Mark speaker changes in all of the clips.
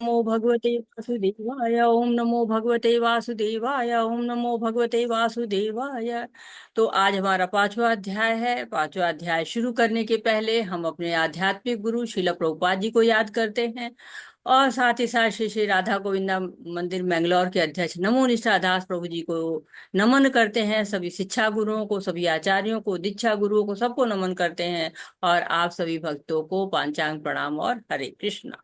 Speaker 1: नमो भगवते वासुदेवाय। ओम नमो भगवते वासुदेवाय। ओम नमो भगवते वासुदेवाय। तो आज हमारा पांचवा अध्याय है। पांचवा अध्याय शुरू करने के पहले हम अपने आध्यात्मिक गुरु श्रील प्रभुपाद जी को याद करते हैं और साथ ही साथ श्री श्री राधा गोविंदा मंदिर मैंगलोर के अध्यक्ष नमो निष्ठा दास प्रभु जी को नमन करते हैं। सभी शिक्षा गुरुओं को, सभी आचार्यों को, दीक्षा गुरुओं को, सबको नमन करते हैं। और आप सभी भक्तों को पांचांग प्रणाम और हरे कृष्णा।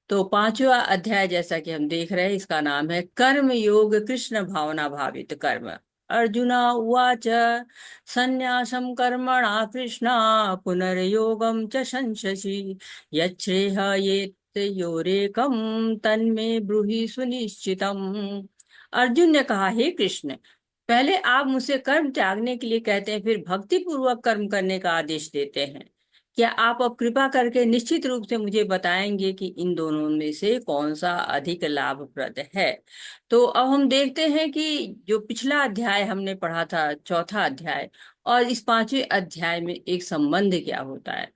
Speaker 1: तो पांचवा अध्याय जैसा कि हम देख रहे हैं, इसका नाम है कर्म योग कृष्ण भावना भावित कर्म। अर्जुना उवाच संन्यासं कर्मणा कृष्णा पुनर्योगं च संशसि यच्छ्रेह योरेकम तन्मे ब्रूहि सुनिश्चितम। अर्जुन ने कहा, हे कृष्ण, पहले आप मुझसे कर्म त्यागने के लिए कहते हैं, फिर भक्ति पूर्वक कर्म करने का आदेश देते हैं। क्या आप अब कृपा करके निश्चित रूप से मुझे बताएंगे कि इन दोनों में से कौन सा अधिक लाभप्रद है? तो अब हम देखते हैं कि जो पिछला अध्याय हमने पढ़ा था, चौथा अध्याय, और इस पांचवें अध्याय में एक संबंध क्या होता है।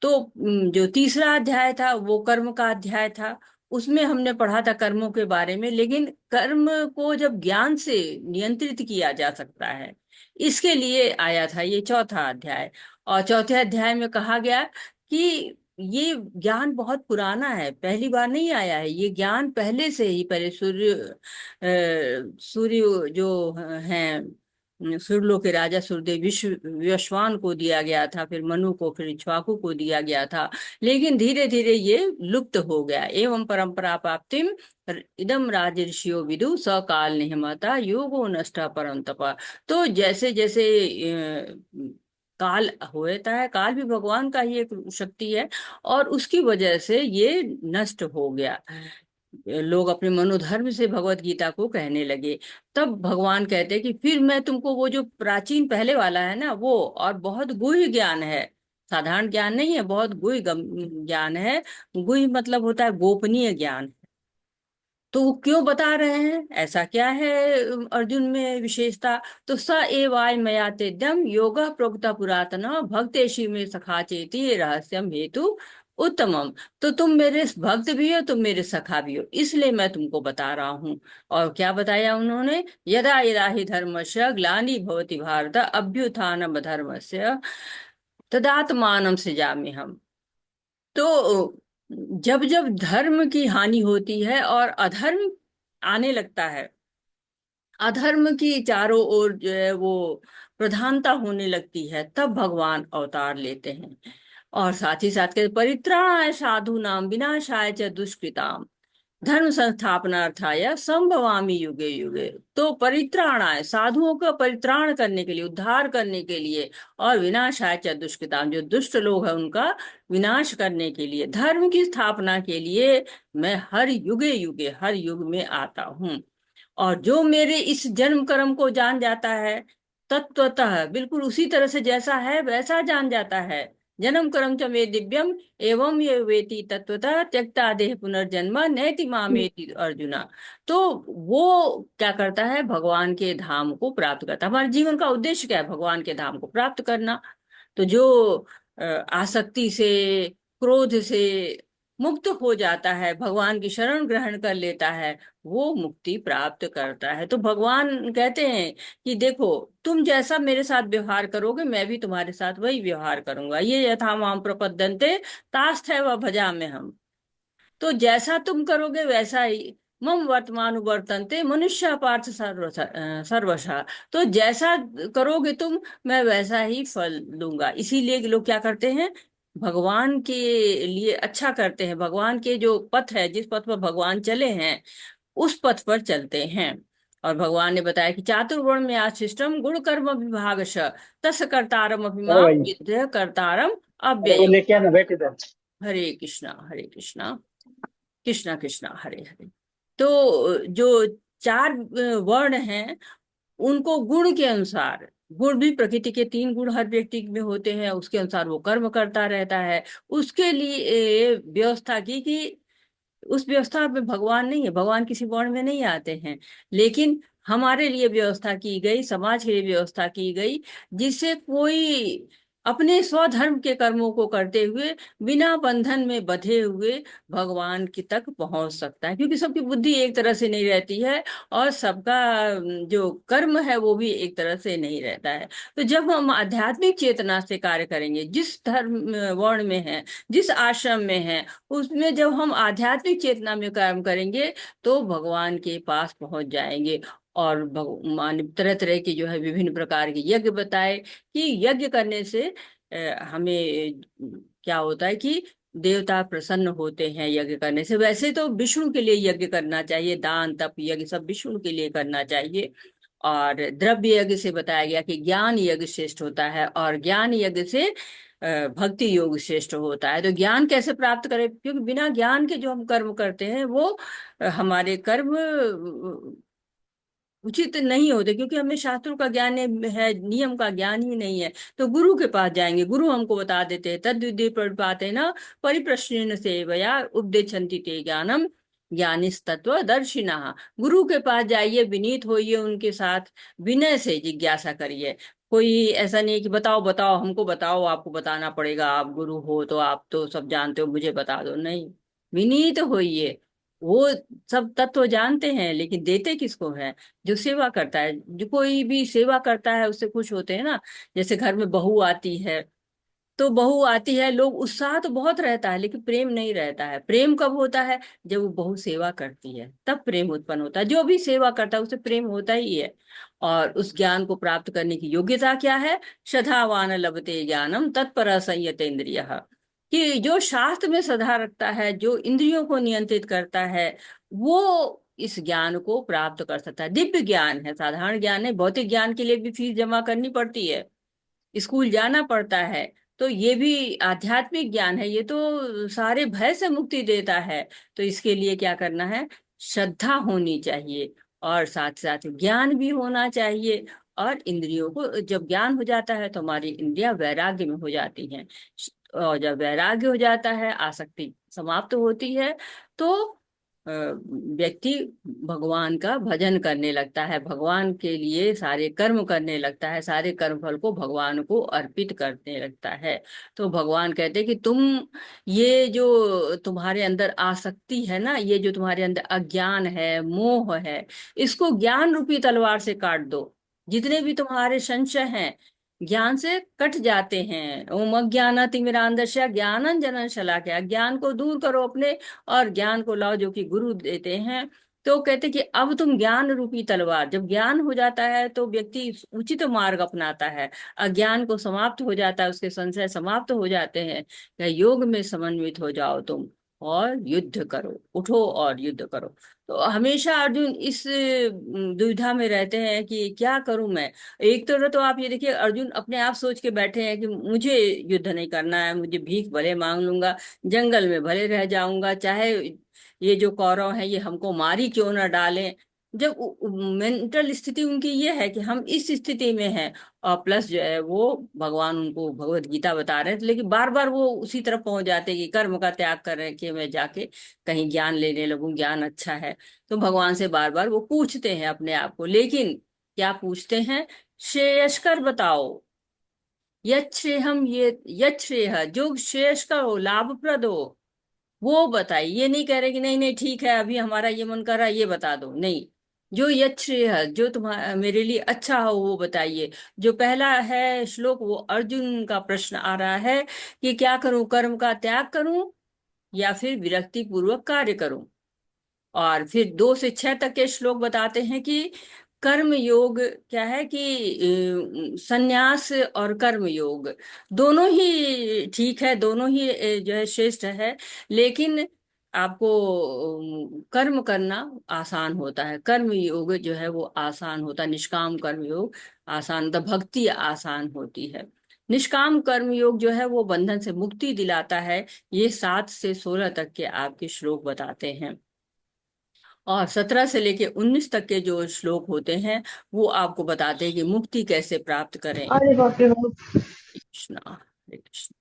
Speaker 1: तो जो तीसरा अध्याय था वो कर्म का अध्याय था। उसमें हमने पढ़ा था कर्मों के बारे में, लेकिन कर्म को जब ज्ञान से नियंत्रित किया जा सकता है, इसके लिए आया था ये चौथा अध्याय। और चौथे अध्याय में कहा गया कि ये ज्ञान बहुत पुराना है, पहली बार नहीं आया है। ये ज्ञान पहले से ही, पहले सूर्य जो हैं, सुरलों के राजा सूर्यदेव विश्वान को दिया गया था, फिर मनु को, फिर इक्ष्वाकु को दिया गया था। लेकिन धीरे धीरे ये लुप्त हो गया। एवं परंपरा प्राप्तिम इदम राजर्षियो विदु स काल निहमता योगो नष्ट परंतप। तो जैसे जैसे काल होता है, काल भी भगवान का ही एक शक्ति है, और उसकी वजह से ये नष्ट हो गया। लोग अपने मनोधर्म से भगवत गीता को कहने लगे। तब भगवान कहते हैं कि फिर मैं तुमको वो जो प्राचीन पहले वाला है ना, वो और बहुत गुह्य ज्ञान है, साधारण ज्ञान नहीं है, बहुत गुह्य ज्ञान है। गुह्य मतलब होता है गोपनीय ज्ञान। तो वो क्यों बता रहे हैं, ऐसा क्या है अर्जुन में विशेषता? तो स एवाय मया तेद्यम योग प्रोक्ता पुरातन भक्तेषु में सखा चेति रहस्यम हेतु उत्तमम। तो तुम मेरे भक्त भी हो, तुम मेरे सखा भी हो, इसलिए मैं तुमको बता रहा हूँ। और क्या बताया उन्होंने? यदा यदा ही धर्मस्य ग्लानि भवति भारत अभ्युत्थानम धर्मस्य तदात्मानं सृजामि हम। तो जब जब धर्म की हानि होती है और अधर्म आने लगता है, अधर्म की चारों ओर जो है वो प्रधानता होने लगती है, तब भगवान अवतार लेते हैं। और साथ ही साथ के परित्राणाय साधु नाम विनाशाय च दुष्कृताम धर्म संस्थापनार्थाय संभवामि युगे युगे। तो परित्राणाय, साधुओं का परित्राण करने के लिए, उद्धार करने के लिए, और विनाशाय च दुष्कृताम, जो दुष्ट लोग हैं उनका विनाश करने के लिए, धर्म की स्थापना के लिए मैं हर युगे युगे, हर युग में आता हूँ। और जो मेरे इस जन्म कर्म को जान जाता है तत्वतः, बिल्कुल उसी तरह से जैसा है वैसा जान जाता है, जन्म कर्म च मे दिव्यम एवं ये वेति तत्वतः त्यक्ता देह पुनर्जन्म नैति मामेति अर्जुना। तो वो क्या करता है, भगवान के धाम को प्राप्त करता है। हमारे जीवन का उद्देश्य क्या है? भगवान के धाम को प्राप्त करना। तो जो आसक्ति से, क्रोध से मुक्त हो जाता है, भगवान की शरण ग्रहण कर लेता है, वो मुक्ति प्राप्त करता है। तो भगवान कहते हैं कि देखो, तुम जैसा मेरे साथ व्यवहार करोगे, मैं भी तुम्हारे साथ वही व्यवहार करूंगा। ये यथा माम प्रपद्यन्ते तास्थैव भजाम्य हम। तो जैसा तुम करोगे वैसा ही मम वर्तमान वर्तन्ते मनुष्य पार्थ सर्वशः। तो जैसा करोगे तुम, मैं वैसा ही फल दूंगा। इसीलिए लोग क्या करते हैं, भगवान के लिए अच्छा करते हैं, भगवान के जो पथ है, जिस पथ पर भगवान चले हैं, उस पथ पर चलते हैं। और भगवान ने बताया कि चातुर्वर्ण में आशिष्टम गुण कर्म विभागश तस् कर्तारम
Speaker 2: चलो
Speaker 1: अभिमाम
Speaker 2: भाई।
Speaker 1: विद्य कर्तारम
Speaker 2: अरे वो
Speaker 1: अव्ययम।
Speaker 2: लेके आना, बैठ इधर।
Speaker 1: हरे कृष्णा हरे कृष्णा, कृष्णा कृष्णा हरे हरे। तो जो चार वर्ण हैं, उनको गुण के अनुसार, गुण भी प्रकृति के तीन गुण हर व्यक्ति में होते हैं, उसके अनुसार वो कर्म करता रहता है। उसके लिए व्यवस्था की कि उस व्यवस्था में भगवान नहीं है, भगवान किसी वर्ण में नहीं आते हैं, लेकिन हमारे लिए व्यवस्था की गई, समाज के लिए व्यवस्था की गई, जिससे कोई अपने स्वधर्म के कर्मों को करते हुए बिना बंधन में बंधे हुए भगवान की तक पहुंच सकता है, क्योंकि सबकी बुद्धि एक तरह से नहीं रहती है और सबका जो कर्म है वो भी एक तरह से नहीं रहता है। तो जब हम आध्यात्मिक चेतना से कार्य करेंगे, जिस धर्म वर्ण में है, जिस आश्रम में है, उसमें जब हम आध्यात्मिक चेतना में काम करेंगे तो भगवान के पास पहुंच जाएंगे। और भगवान तरह तरह की जो है विभिन्न प्रकार के यज्ञ बताए कि यज्ञ करने से हमें क्या होता है कि देवता प्रसन्न होते हैं यज्ञ करने से। वैसे तो विष्णु के लिए यज्ञ करना चाहिए, दान तप यज्ञ सब विष्णु के लिए करना चाहिए। और द्रव्य यज्ञ से बताया गया कि ज्ञान यज्ञ श्रेष्ठ होता है, और ज्ञान यज्ञ से भक्ति योग श्रेष्ठ होता है। तो ज्ञान कैसे प्राप्त करें, क्योंकि बिना ज्ञान के जो हम कर्म करते हैं वो हमारे कर्म उचित नहीं होते, क्योंकि हमें शास्त्रों का ज्ञान है, नियम का ज्ञान ही नहीं है। तो गुरु के पास जाएंगे, गुरु हमको बता देते हैं, तद्विधि पाते न परिप्रश्नेन सेवया उपदेशन्ति ते ज्ञानम ज्ञानिस तत्व दर्शिना। गुरु के पास जाइए, विनीत होइए उनके साथ, विनय से जिज्ञासा करिए। कोई ऐसा नहीं है कि बताओ बताओ हमको बताओ, आपको बताना पड़ेगा, आप गुरु हो तो आप तो सब जानते हो, मुझे बता दो, नहीं। विनीत होइए। वो सब तत्व जानते हैं, लेकिन देते किसको है? जो सेवा करता है। जो कोई भी सेवा करता है उससे खुश होते हैं ना। जैसे घर में बहू आती है, तो बहू आती है, लोग उत्साह तो बहुत रहता है लेकिन प्रेम नहीं रहता है। प्रेम कब होता है? जब वो बहू सेवा करती है, तब प्रेम उत्पन्न होता है। जो भी सेवा करता है उसे प्रेम होता ही है। और उस ज्ञान को प्राप्त करने की योग्यता क्या है? श्रद्धावान लभते ज्ञानम तत्पर संयत इंद्रिय। कि जो शास्त्र में श्रद्धा रखता है, जो इंद्रियों को नियंत्रित करता है, वो इस ज्ञान को प्राप्त कर सकता है। दिव्य ज्ञान है, साधारण ज्ञान है। भौतिक ज्ञान के लिए भी फीस जमा करनी पड़ती है, स्कूल जाना पड़ता है। तो ये भी आध्यात्मिक ज्ञान है, ये तो सारे भय से मुक्ति देता है। तो इसके लिए क्या करना है? श्रद्धा होनी चाहिए, और साथ साथ ज्ञान भी होना चाहिए। और इंद्रियों को जब ज्ञान हो जाता है तो हमारी इंद्रियां वैराग्य में हो जाती हैं। और जब वैराग्य हो जाता है, आसक्ति समाप्त होती है, तो व्यक्ति भगवान का भजन करने लगता है, भगवान के लिए सारे कर्म करने लगता है, सारे कर्म फल को भगवान को अर्पित करने लगता है। तो भगवान कहते हैं कि तुम, ये जो तुम्हारे अंदर आसक्ति है ना, ये जो तुम्हारे अंदर अज्ञान है, मोह है, इसको ज्ञान रूपी तलवार से काट दो। जितने भी तुम्हारे संशय हैं ज्ञान से कट जाते हैं। ओम अज्ञानातिमिरांधस्य ज्ञानंजन शलाकया। ज्ञान को दूर करो अपने, और ज्ञान को लाओ जो कि गुरु देते हैं। तो कहते कि अब तुम ज्ञान रूपी तलवार, जब ज्ञान हो जाता है तो व्यक्ति उचित मार्ग अपनाता है। अज्ञान को समाप्त हो जाता है, उसके संशय समाप्त हो जाते हैं। क्या योग में समन्वित हो जाओ तुम, और युद्ध करो, उठो और युद्ध करो। तो हमेशा अर्जुन इस दुविधा में रहते हैं कि क्या करूं मैं। एक तो आप ये देखिए, अर्जुन अपने आप सोच के बैठे हैं कि मुझे युद्ध नहीं करना है, मुझे भीख भले मांग लूंगा, जंगल में भले रह जाऊंगा, चाहे ये जो कौरव है ये हमको मारी क्यों ना डालें। जब मेंटल स्थिति उनकी ये है कि हम इस स्थिति में हैं, और प्लस जो है वो भगवान उनको भगवत गीता बता रहे थे, लेकिन बार बार वो उसी तरफ पहुंच जाते हैं कि कर्म का त्याग कर रहे कि मैं जाके कहीं ज्ञान लेने लगूं, ज्ञान अच्छा है। तो भगवान से बार बार वो पूछते हैं अपने आप को, लेकिन क्या पूछते हैं? श्रेयस्कर बताओ, यच्छ्रेयम, ये यच्छ्रेय जो श्रेयस्कर हो, लाभप्रद हो, वो बताइए। ये नहीं कह रहे कि नहीं नहीं ठीक है अभी हमारा ये मन कर रहा है ये बता दो, नहीं। जो यच्छ्रेय, जो तुम्हारा मेरे लिए अच्छा हो वो बताइए। जो पहला है श्लोक, वो अर्जुन का प्रश्न आ रहा है कि क्या करूं, कर्म का त्याग करूं या फिर विरक्ति पूर्वक कार्य करूं। और फिर 2 से 6 तक के श्लोक बताते हैं कि कर्म योग क्या है, कि संन्यास और कर्म योग दोनों ही ठीक है, दोनों ही जो है श्रेष्ठ है। लेकिन आपको कर्म करना आसान होता है, कर्म योग जो है वो आसान होता है, निष्काम कर्म योग आसान होता, भक्ति आसान होती है। निष्काम कर्म योग जो है वो बंधन से मुक्ति दिलाता है। ये 7 से 16 तक के आपके श्लोक बताते हैं। और 17 से लेके 19 तक के जो श्लोक होते हैं वो आपको बताते हैं कि मुक्ति कैसे प्राप्त करें।
Speaker 2: अरे बाप रे बाप।
Speaker 1: कृष्णा, हरे कृष्ण।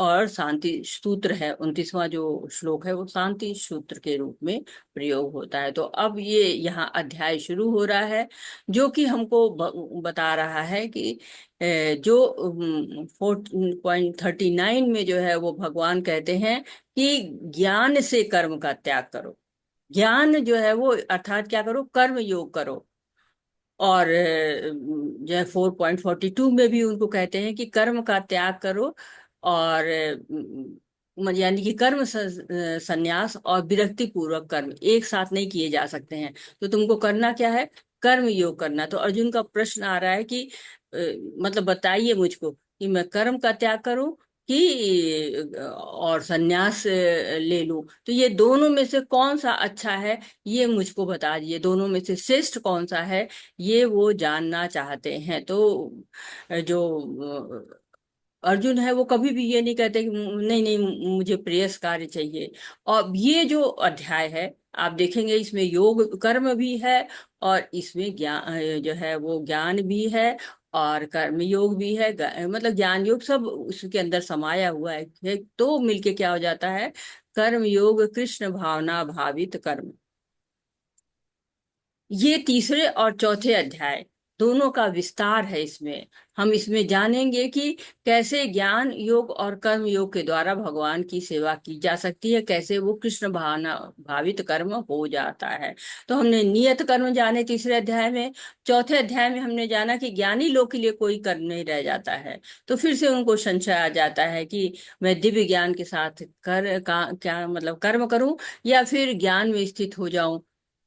Speaker 1: और शांति सूत्र है, 29वां जो श्लोक है वो शांति सूत्र के रूप में प्रयोग होता है। तो अब ये यहाँ अध्याय शुरू हो रहा है, जो कि हमको बता रहा है कि जो 4.39 में जो है वो भगवान कहते हैं कि ज्ञान से कर्म का त्याग करो। ज्ञान जो है वो अर्थात क्या करो, कर्म योग करो। और जो है 4.42 में भी उनको कहते हैं कि कर्म का त्याग करो। और यानी कि कर्म संन्यास और विरक्ति पूर्वक कर्म एक साथ नहीं किए जा सकते हैं। तो तुमको करना क्या है, कर्म योग करना। तो अर्जुन का प्रश्न आ रहा है कि अ, मतलब बताइए मुझको कि मैं कर्म का त्याग करूं कि और संन्यास ले लूं। तो ये दोनों में से कौन सा अच्छा है, ये मुझको बता दीजिए, दोनों में से श्रेष्ठ कौन सा है, ये वो जानना चाहते हैं। तो जो अर्जुन है वो कभी भी ये नहीं कहते कि नहीं नहीं मुझे प्रेयस कार्य चाहिए। और ये जो अध्याय है आप देखेंगे इसमें योग कर्म भी है, और इसमें ज्ञान जो है वो ज्ञान भी है, और कर्म योग भी है, मतलब ज्ञान योग सब उसके अंदर समाया हुआ है। तो मिलके क्या हो जाता है, कर्म योग कृष्ण भावना भावित कर्म। ये तीसरे और चौथे अध्याय दोनों का विस्तार है इसमें। हम इसमें जानेंगे कि कैसे ज्ञान योग और कर्म योग के द्वारा भगवान की सेवा की जा सकती है, कैसे वो कृष्ण भावना भावित कर्म हो जाता है। तो हमने नियत कर्म जाने तीसरे अध्याय में। चौथे अध्याय में हमने जाना कि ज्ञानी लोग के लिए कोई कर्म नहीं रह जाता है। तो फिर से उनको संशय आ जाता है कि मैं दिव्य ज्ञान के साथ क्या मतलब कर्म करूं, या फिर ज्ञान में स्थित हो जाऊं,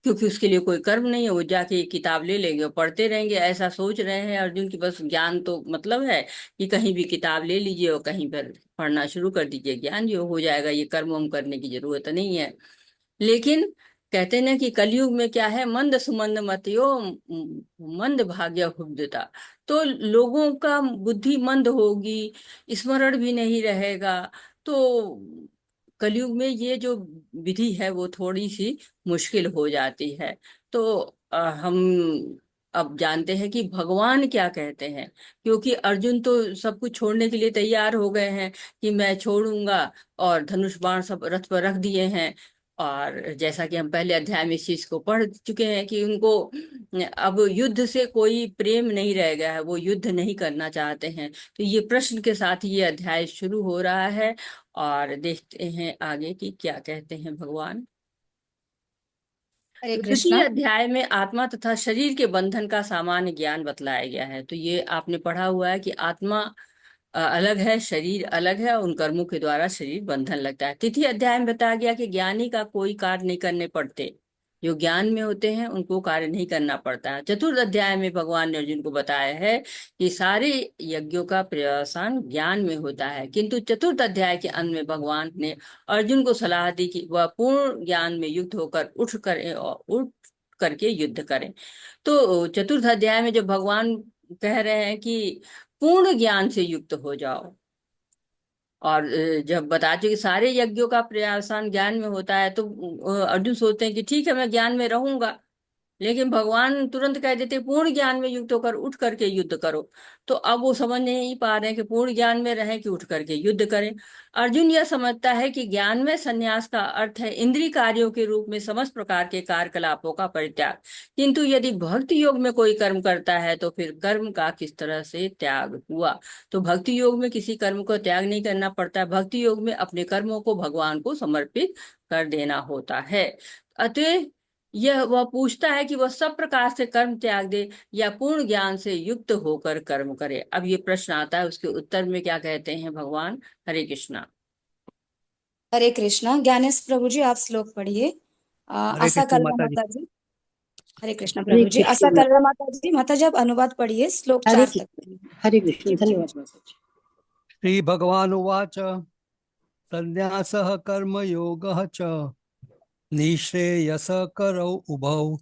Speaker 1: क्योंकि उसके लिए कोई कर्म नहीं है, वो जाके एक किताब ले लेंगे और पढ़ते रहेंगे। ऐसा सोच रहे हैं अर्जुन की बस ज्ञान तो मतलब है कि कहीं भी किताब ले लीजिए और कहीं पर पढ़ना शुरू कर दीजिए, ज्ञान जो हो जाएगा, ये कर्म वम करने की जरूरत नहीं है। लेकिन कहते हैं ना कि कलयुग में क्या है, मंद सुमंद मतियो मंद भाग्य हुब्धता। तो लोगों का बुद्धि मंद होगी, स्मरण भी नहीं रहेगा। तो कलयुग में ये जो विधि है वो थोड़ी सी मुश्किल हो जाती है। तो हम अब जानते हैं कि भगवान क्या कहते हैं, क्योंकि अर्जुन तो सब कुछ छोड़ने के लिए तैयार हो गए हैं कि मैं छोड़ूंगा, और धनुष बाण सब रथ पर रख दिए हैं। और जैसा कि हम पहले अध्याय में इस चीज को पढ़ चुके हैं कि उनको अब युद्ध से कोई प्रेम नहीं रह गया है, वो युद्ध नहीं करना चाहते हैं। तो ये प्रश्न के साथ ये अध्याय शुरू हो रहा है, और देखते हैं आगे कि क्या कहते हैं भगवान।
Speaker 2: हरे
Speaker 1: तो द्वितीय
Speaker 2: कृष्णा।
Speaker 1: अध्याय में आत्मा तथा शरीर के बंधन का सामान्य ज्ञान बतलाया गया है। तो ये आपने पढ़ा हुआ है कि आत्मा अलग है, शरीर अलग है, उन कर्मों के द्वारा शरीर बंधन लगता है। तृतीय अध्याय में बताया गया कि ज्ञानी का कोई कार्य नहीं करने पड़ते, जो ज्ञान में होते हैं उनको कार्य नहीं करना पड़ता है। चतुर्थ अध्याय में भगवान ने अर्जुन को बताया है कि सारे यज्ञों का पर्यवसान ज्ञान में होता है, किंतु चतुर्थ अध्याय के अंत में भगवान ने अर्जुन को सलाह दी कि वह पूर्ण ज्ञान में युक्त होकर उठ कर और उठ करके युद्ध करें। तो चतुर्थ अध्याय में जब भगवान कह रहे हैं कि पूर्ण ज्ञान से युक्त हो जाओ, और जब बता चुके कि सारे यज्ञों का पर्यवसान ज्ञान में होता है, तो अर्जुन सोचते हैं कि ठीक है मैं ज्ञान में रहूंगा। लेकिन भगवान तुरंत कह देते पूर्ण ज्ञान में युक्त होकर उठ करके युद्ध करो। तो अब वो समझ नहीं पा रहे हैं कि पूर्ण ज्ञान में रहें कि उठ करके युद्ध करें। अर्जुन यह समझता है कि ज्ञान में संन्यास का अर्थ है इंद्रिय कार्यों के रूप में समस्त प्रकार के कार्यकलापों का परित्याग। किंतु यदि भक्ति योग में कोई कर्म करता है तो फिर कर्म का किस तरह से त्याग हुआ। तो भक्ति योग में किसी कर्म को त्याग नहीं करना पड़ता है, भक्ति योग में अपने कर्मों को भगवान को समर्पित कर देना होता है। अतः यह वह पूछता है कि वह सब प्रकार से कर्म त्याग दे या पूर्ण ज्ञान से युक्त होकर कर्म करे। अब ये प्रश्न आता है, उसके उत्तर में क्या कहते हैं भगवान। हरे कृष्णा।
Speaker 2: हरे कृष्णा। ज्ञानेश प्रभु जी आप श्लोक पढ़िए।
Speaker 3: हरे
Speaker 2: आशा
Speaker 3: कृष्ण
Speaker 2: कलरा
Speaker 3: माता जी।
Speaker 2: माता जी। हरे कृष्ण
Speaker 4: हरे
Speaker 2: प्रभु जी। आशा
Speaker 4: कृष्ण
Speaker 2: कलरा माता जी आप अनुवाद पढ़िए, श्लोक
Speaker 4: हरे
Speaker 2: 4 तक
Speaker 4: कृष्ण
Speaker 2: पढ़िए।
Speaker 4: हरे कृष्ण
Speaker 2: जी जी
Speaker 4: धन्यवाद
Speaker 2: जी।
Speaker 4: माता जी।
Speaker 3: श्री भगवान उवाच संन्यासः कर्मयोगः च निःश्रेयसकरौ उभौ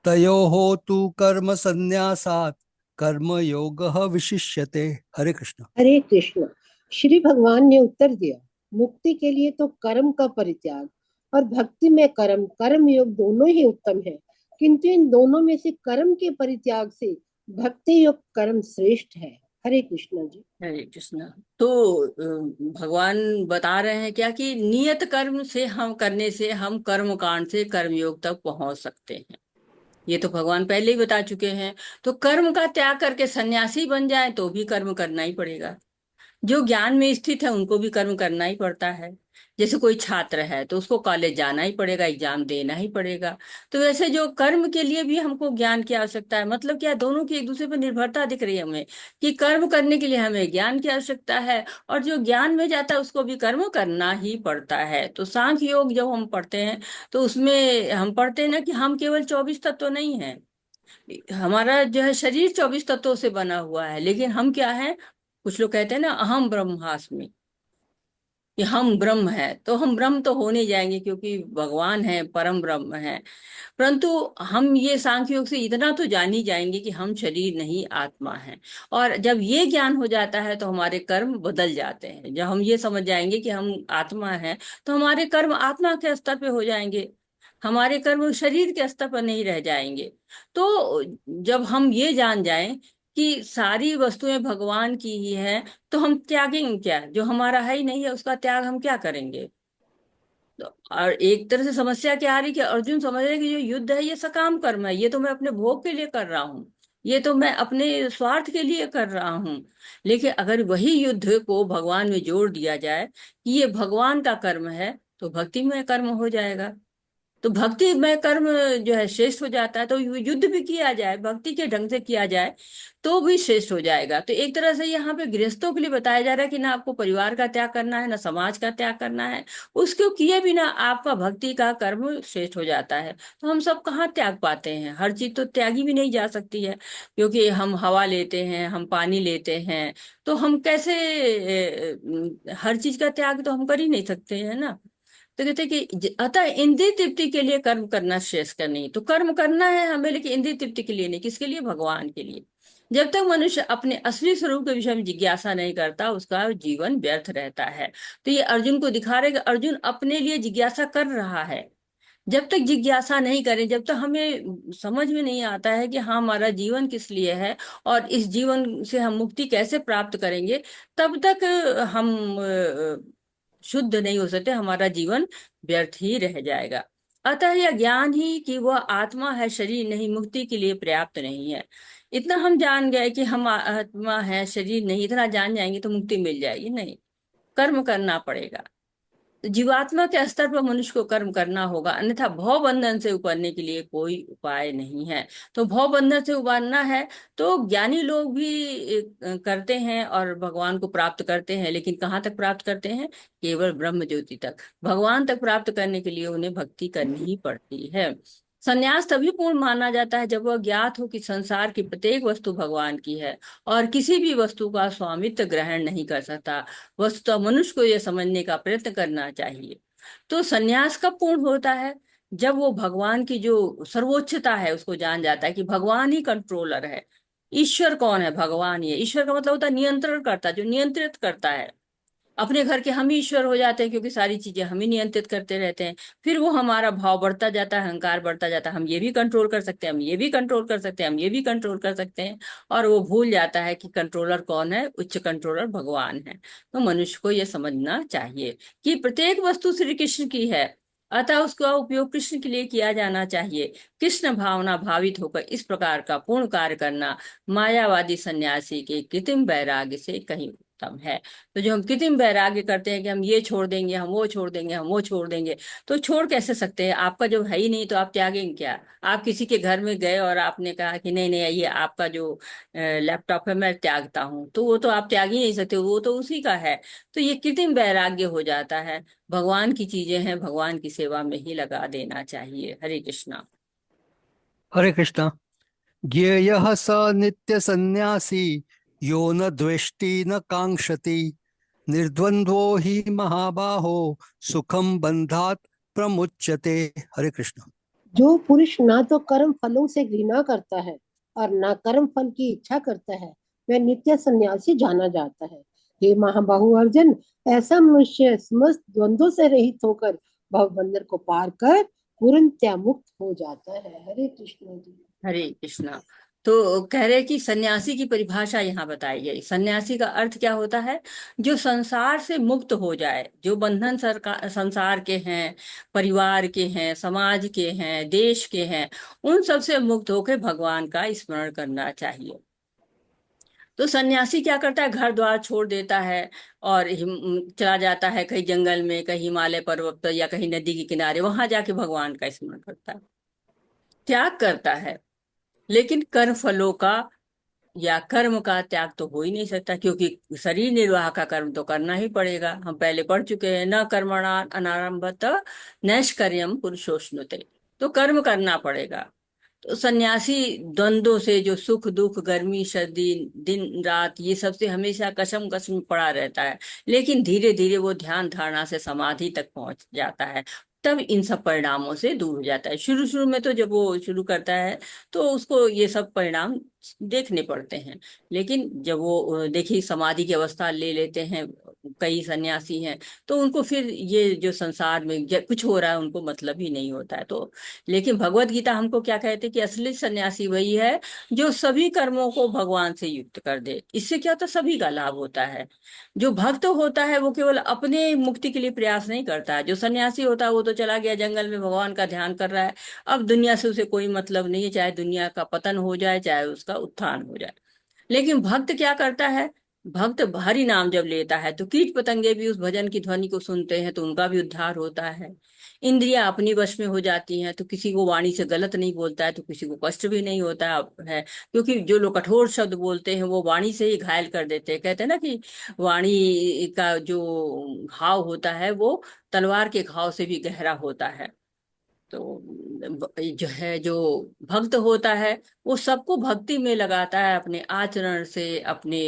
Speaker 3: तयोः तु कर्म संन्यासात् कर्मयोगः विशिष्यते। हरे कृष्ण।
Speaker 4: हरे कृष्ण। श्री भगवान ने उत्तर दिया, मुक्ति के लिए तो कर्म का परित्याग और भक्ति में कर्म कर्म योग दोनों ही उत्तम है, किंतु इन दोनों में से कर्म के परित्याग से भक्ति योग कर्म श्रेष्ठ है। हरे कृष्णा जी।
Speaker 1: हरे कृष्णा। तो भगवान बता रहे हैं क्या कि नियत कर्म से हम करने से हम कर्म कांड से कर्मयोग तक पहुंच सकते हैं। ये तो भगवान पहले ही बता चुके हैं। तो कर्म का त्याग करके सन्यासी बन जाए तो भी कर्म करना ही पड़ेगा। जो ज्ञान में स्थित है उनको भी कर्म करना ही पड़ता है। जैसे कोई छात्र है तो उसको कॉलेज जाना ही पड़ेगा, एग्जाम देना ही पड़ेगा। तो वैसे जो कर्म के लिए भी हमको ज्ञान की आवश्यकता है। मतलब क्या, दोनों की एक दूसरे पर निर्भरता दिख रही है हमें कि कर्म करने के लिए हमें ज्ञान की आवश्यकता है, और जो ज्ञान में जाता है उसको भी कर्म करना ही पड़ता है। तो सांख्य योग जब हम पढ़ते हैं तो उसमें हम पढ़ते हैं ना कि हम केवल 24 तत्व नहीं है। हमारा जो है शरीर 24 तत्वों से बना हुआ है, लेकिन हम क्या है, कुछ लोग कहते हैं ना अहम ब्रह्मास्मि, कि हम ब्रह्म है। तो हम ब्रह्म तो हो नहीं जाएंगे क्योंकि भगवान है, परम ब्रह्म है। परंतु हम ये सांख्य योग से इतना तो जान ही जाएंगे कि हम शरीर नहीं आत्मा है। और जब ये ज्ञान हो जाता है तो हमारे कर्म बदल जाते हैं। जब हम ये समझ जाएंगे कि हम आत्मा है तो हमारे कर्म आत्मा के स्तर पे हो जाएंगे, हमारे कर्म शरीर के स्तर पर नहीं रह जाएंगे। तो जब हम ये जान जाएं कि सारी वस्तुएं भगवान की ही है, तो हम त्यागेंगे क्या? जो हमारा है ही नहीं है उसका त्याग हम क्या करेंगे? तो और एक तरह से समस्या क्या आ रही कि अर्जुन समझ रहे हैं कि जो युद्ध है ये सकाम कर्म है, ये तो मैं अपने भोग के लिए कर रहा हूँ, ये तो मैं अपने स्वार्थ के लिए कर रहा हूँ। लेकिन अगर वही युद्ध को भगवान में जोड़ दिया जाए कि ये भगवान का कर्म है, तो भक्ति में कर्म हो जाएगा। तो भक्ति में कर्म जो है श्रेष्ठ हो जाता है। तो युद्ध भी किया जाए, भक्ति के ढंग से किया जाए तो भी श्रेष्ठ हो जाएगा। तो एक तरह से यहाँ पे गृहस्थों के लिए बताया जा रहा है कि ना आपको परिवार का त्याग करना है, ना समाज का त्याग करना है। उसको किए बिना आपका भक्ति का कर्म श्रेष्ठ हो जाता है। तो हम सब कहाँ त्याग पाते हैं? हर चीज तो त्यागी भी नहीं जा सकती है, क्योंकि हम हवा लेते हैं, हम पानी लेते हैं, तो हम कैसे हर चीज का त्याग तो हम कर ही नहीं सकते है ना। तो कहते हैं कि अतः इंद्रिय तृप्ति के लिए कर्म करना श्रेष्ठ का नहीं। तो कर्म करना है हमें, लेकिन इंद्रिय तृप्ति के लिए नहीं। किसके लिए? भगवान के लिए। जब तक मनुष्य अपने असली स्वरूप के विषय में जिज्ञासा नहीं करता उसका जीवन व्यर्थ रहता है। तो ये अर्जुन को दिखा रहे कि अर्जुन अपने लिए जिज्ञासा कर रहा है। जब तक जिज्ञासा नहीं करें, जब तक हमें समझ में नहीं आता है कि हाँ हमारा जीवन किस लिए है और इस जीवन से हम मुक्ति कैसे प्राप्त करेंगे, तब तक हम शुद्ध नहीं हो सकते, हमारा जीवन व्यर्थ ही रह जाएगा। अतः यह ज्ञान ही कि वह आत्मा है, शरीर नहीं, मुक्ति के लिए पर्याप्त नहीं है। इतना हम जान गए कि हम आत्मा है, शरीर नहीं, इतना जान जाएंगे तो मुक्ति मिल जाएगी? नहीं, कर्म करना पड़ेगा। जीवात्मा के स्तर पर मनुष्य को कर्म करना होगा, अन्यथा भव बंधन से उबरने के लिए कोई उपाय नहीं है। तो भव बंधन से उबरना है तो ज्ञानी लोग भी करते हैं और भगवान को प्राप्त करते हैं, लेकिन कहाँ तक प्राप्त करते हैं? केवल ब्रह्म ज्योति तक। भगवान तक प्राप्त करने के लिए उन्हें भक्ति करनी ही पड़ती है। संन्यास तभी पूर्ण माना जाता है जब वह ज्ञात हो कि संसार की प्रत्येक वस्तु भगवान की है और किसी भी वस्तु का स्वामित्व ग्रहण नहीं कर सकता। वस्तुतः मनुष्य को यह समझने का प्रयत्न करना चाहिए। तो सन्यास कब पूर्ण होता है? जब वो भगवान की जो सर्वोच्चता है उसको जान जाता है कि भगवान ही कंट्रोलर है। ईश्वर कौन है? भगवान ही है। ईश्वर का मतलब होता है नियंत्रण करता, जो नियंत्रित करता है। अपने घर के हम ही ईश्वर हो जाते हैं क्योंकि सारी चीजें हम ही नियंत्रित करते रहते हैं। फिर वो हमारा भाव बढ़ता जाता है, अहंकार बढ़ता जाता है, हम ये भी कंट्रोल कर सकते हैं, हम ये भी कंट्रोल कर सकते हैं, हम ये भी कंट्रोल कर सकते हैं। और वो भूल जाता है कि कंट्रोलर कौन है? उच्च कंट्रोलर भगवान है। तो मनुष्य को यह समझना चाहिए कि प्रत्येक वस्तु श्री कृष्ण की है, अतः उसका उपयोग कृष्ण के लिए किया जाना चाहिए। कृष्ण भावना भावित होकर इस प्रकार का पूर्ण कार्य करना मायावादी सन्यासी के कृत्रिम वैराग्य से कहीं उत्तम है। तो जो हम कृत्रिम वैराग्य करते हैं कि हम ये छोड़ देंगे, हम वो छोड़ देंगे, हम वो छोड़ देंगे, तो छोड़ कैसे सकते हैं? आपका जो है ही नहीं तो आप त्यागेंगे क्या? आप किसी के घर में गए और आपने कहा कि नहीं नहीं, ये आपका जो लैपटॉप है मैं त्यागता हूँ, तो वो तो आप त्याग ही नहीं सकते, वो तो उसी का है। तो ये कृत्रिम वैराग्य हो जाता है। भगवान की चीजें हैं, भगवान की सेवा में ही लगा देना चाहिए। हरे कृष्णा।
Speaker 3: हरे कृष्णा। ज्ञेयः स नित्य सन्यासी यो न द्वेष्टि न कांक्षति निर्द्वंद्वो ही महाबाहो सुखम बंधात प्रमुच्यते। हरे कृष्ण।
Speaker 4: जो पुरुष ना तो कर्म फलों से घृणा करता है और ना कर्म फल की इच्छा करता है, वह नित्य सन्यासी जाना जाता है। हे महाबाहु अर्जुन, ऐसा मनुष्य समस्त द्वंद्वों से रहित होकर भव बंधन को पार कर पूर्णतया मुक्त हो जाता है। हरे कृष्ण जी।
Speaker 1: हरे कृष्णा। तो कह रहे कि सन्यासी की परिभाषा यहाँ बताई गई। सन्यासी का अर्थ क्या होता है? जो संसार से मुक्त हो जाए, जो बंधन सरकार संसार के हैं, परिवार के हैं, समाज के हैं, देश के हैं, उन सब से मुक्त होकर भगवान का स्मरण करना चाहिए। तो सन्यासी क्या करता है? घर द्वार छोड़ देता है और चला जाता है कहीं जंगल में, कहीं हिमालय पर्वत पर, या कहीं नदी के किनारे, वहां जाके भगवान का स्मरण करता है, त्याग करता है। लेकिन कर्म फलों का या कर्म का त्याग तो हो ही नहीं सकता, क्योंकि शरीर निर्वाह का कर्म तो करना ही पड़ेगा। हम पहले पढ़ चुके हैं, न कर्मणा अनारंभत नैष्कर्म्यम पुरुषोष्णुते। तो कर्म करना पड़ेगा। तो सन्यासी द्वंद्वों से, जो सुख दुख, गर्मी सर्दी, दिन रात, ये सब से हमेशा कसम कसम पड़ा रहता है। लेकिन धीरे धीरे वो ध्यान धारणा से समाधि तक पहुंच जाता है, तब इन सब परिणामों से दूर हो जाता है। शुरू शुरू में तो जब वो शुरू करता है तो उसको ये सब परिणाम देखने पड़ते हैं। लेकिन जब वो देखिए समाधि की अवस्था ले लेते हैं, कई सन्यासी हैं, तो उनको फिर ये जो संसार में कुछ हो रहा है उनको मतलब ही नहीं होता है। तो लेकिन भगवत गीता हमको क्या कहते हैं कि असली सन्यासी वही है जो सभी कर्मों को भगवान से युक्त कर दे। इससे क्या होता है? सभी का लाभ होता है। जो भक्त होता है वो केवल अपने मुक्ति के लिए प्रयास नहीं करता है। जो सन्यासी होता है वो तो चला गया जंगल में, भगवान का ध्यान कर रहा है, अब दुनिया से उसे कोई मतलब नहीं है, चाहे दुनिया का पतन हो जाए चाहे उसका उत्थान हो जाए। लेकिन भक्त क्या करता है? भक्त हरि नाम जब लेता है तो कीट पतंगे भी उस भजन की ध्वनि को सुनते हैं, तो उनका भी उद्धार होता है। इंद्रियां अपनी वश में हो जाती हैं, तो किसी को वाणी से गलत नहीं बोलता है, तो किसी को कष्ट भी नहीं होता है। क्योंकि जो लोग कठोर शब्द बोलते हैं वो वाणी से ही घायल कर देते हैं। कहते हैं ना कि वाणी का जो घाव होता है वो तलवार के घाव से भी गहरा होता है। तो जो है, जो भक्त होता है वो सबको भक्ति में लगाता है, अपने आचरण से, अपने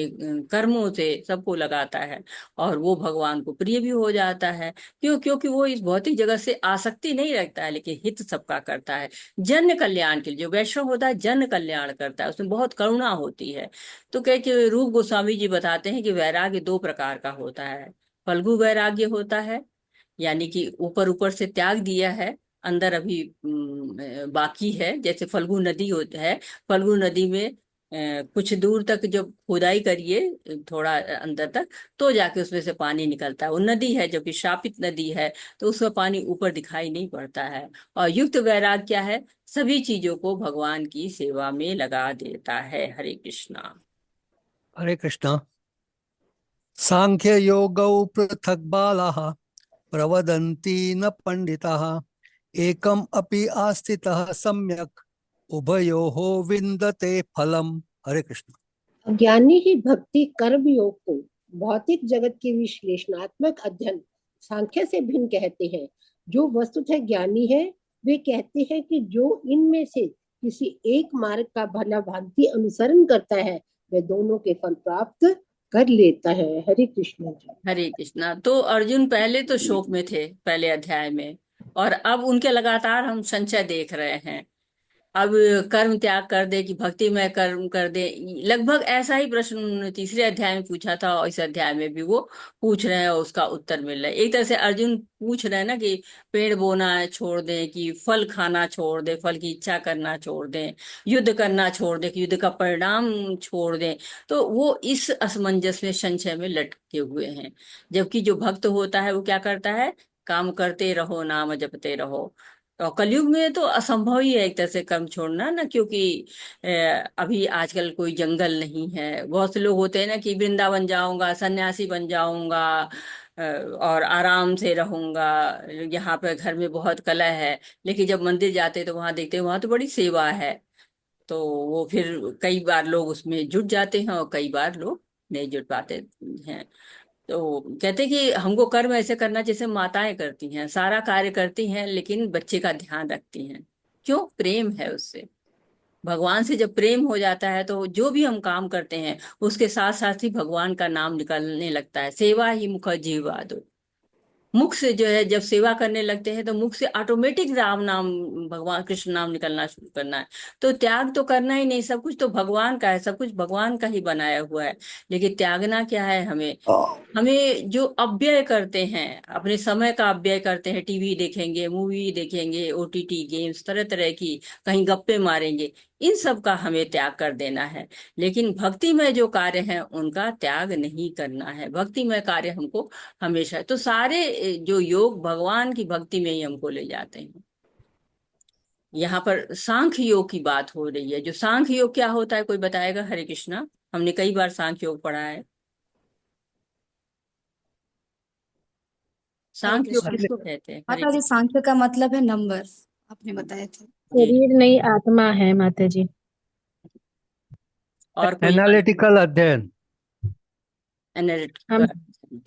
Speaker 1: कर्मों से सबको लगाता है, और वो भगवान को प्रिय भी हो जाता है। क्योंकि वो इस भौतिक जगत से आसक्ति नहीं रखता है, लेकिन हित सबका करता है, जन कल्याण के लिए। जो वैष्णव होता है जन कल्याण करता है, उसमें बहुत करुणा होती है। तो कह के रूप गोस्वामी जी बताते हैं कि वैराग्य दो प्रकार का होता है। फल्गु वैराग्य होता है, यानी कि ऊपर ऊपर से त्याग दिया है, अंदर अभी बाकी है। जैसे फल्गु नदी होता है, फल्गु नदी में कुछ दूर तक जब खुदाई करिए, थोड़ा अंदर तक, तो जाके उसमें से पानी निकलता है। वो नदी है, जबकि शापित नदी है, तो उसका पानी ऊपर दिखाई नहीं पड़ता है। और युक्त वैराग क्या है? सभी चीजों को भगवान की सेवा में लगा देता है। हरे कृष्णा।
Speaker 3: हरे कृष्णा। सांख्य योगौ पृथक् बालाः प्रवदन्ति न पंडिताः एकम अपि आस्थितः सम्यक् उभयोः विन्दते फलम्। हरे कृष्ण।
Speaker 4: ज्ञानी ही भक्ति कर्म योग को भौतिक जगत के विश्लेषणात्मक अध्ययन सांख्य से भिन्न कहते हैं। जो वस्तुतः ज्ञानी है वे कहते हैं कि जो इनमें से किसी एक मार्ग का भला भांति अनुसरण करता है वह दोनों के फल प्राप्त कर लेता है। हरे कृष्ण जी।
Speaker 1: हरे कृष्णा। तो अर्जुन पहले तो शोक में थे, पहले अध्याय में, और अब उनके लगातार हम संचय देख रहे हैं। अब कर्म त्याग कर दे कि भक्ति में कर्म कर दे, लगभग ऐसा ही प्रश्न उन्होंने तीसरे अध्याय में पूछा था, और इस अध्याय में भी वो पूछ रहे हैं और उसका उत्तर मिल रहा है। एक तरह से अर्जुन पूछ रहे हैं ना कि पेड़ बोना छोड़ दें, कि फल खाना छोड़ दें, फल की इच्छा करना छोड़ दें, युद्ध करना छोड़ दें, कि युद्ध का परिणाम छोड़ दें। तो वो इस असमंजस में, संशय में लटके हुए हैं। जबकि जो भक्त होता है वो क्या करता है? काम करते रहो, नाम जपते रहो। और कलयुग में तो असंभव ही है एक तरह से कर्म छोड़ना ना, क्योंकि अभी आजकल कोई जंगल नहीं है। बहुत से लोग होते हैं ना कि वृंदावन जाऊंगा, सन्यासी बन जाऊंगा, और आराम से रहूंगा, यहाँ पे घर में बहुत कलह है। लेकिन जब मंदिर जाते तो वहां देखते हैं वहां तो बड़ी सेवा है। तो वो फिर कई बार लोग उसमें जुट जाते हैं और कई बार लोग नहीं जुट पाते हैं। तो कहते हैं कि हमको कर्म ऐसे करना जैसे माताएं करती हैं, सारा कार्य करती हैं लेकिन बच्चे का ध्यान रखती हैं। क्यों? प्रेम है उससे। भगवान से जब प्रेम हो जाता है तो जो भी हम काम करते हैं उसके साथ साथ ही भगवान का नाम निकलने लगता है। सेवा ही मुख जीवा दो। मुख से जो है जब सेवा करने लगते हैं तो मुख से ऑटोमेटिक राम नाम, भगवान कृष्ण नाम निकलना शुरू करना है। तो त्याग तो करना ही नहीं, सब कुछ तो भगवान का है, सब कुछ भगवान का ही बनाया हुआ है। लेकिन त्यागना क्या है हमें? हमें जो अपव्यय करते हैं, अपने समय का अपव्यय करते हैं, टीवी देखेंगे, मूवी देखेंगे, ओटीटी गेम्स, तरह तरह की, कहीं गप्पे मारेंगे, इन सब का हमें त्याग कर देना है। लेकिन भक्ति में जो कार्य हैं उनका त्याग नहीं करना है। भक्ति में कार्य हमको हमेशा, तो सारे जो योग भगवान की भक्ति में ही हमको ले जाते हैं। यहाँ पर सांख्य योग की बात हो रही है। जो सांख्य योग क्या होता है, कोई बताएगा? हरे कृष्णा, हमने कई बार सांख्य योग पढ़ा है।
Speaker 2: हरे
Speaker 1: सांख्य योग
Speaker 2: कृष्ण।
Speaker 3: अपने
Speaker 1: किसको कहते हैं? हरे
Speaker 2: माता जी,
Speaker 1: कृष्ण।
Speaker 2: सांख्य का मतलब है नंबर, आपने बताए थे।
Speaker 1: जी।
Speaker 5: शरीर नहीं आत्मा है माता जी।
Speaker 1: और कोई?
Speaker 3: एनालिटिकल अध्ययन।
Speaker 1: एनालिटिकल।
Speaker 5: हम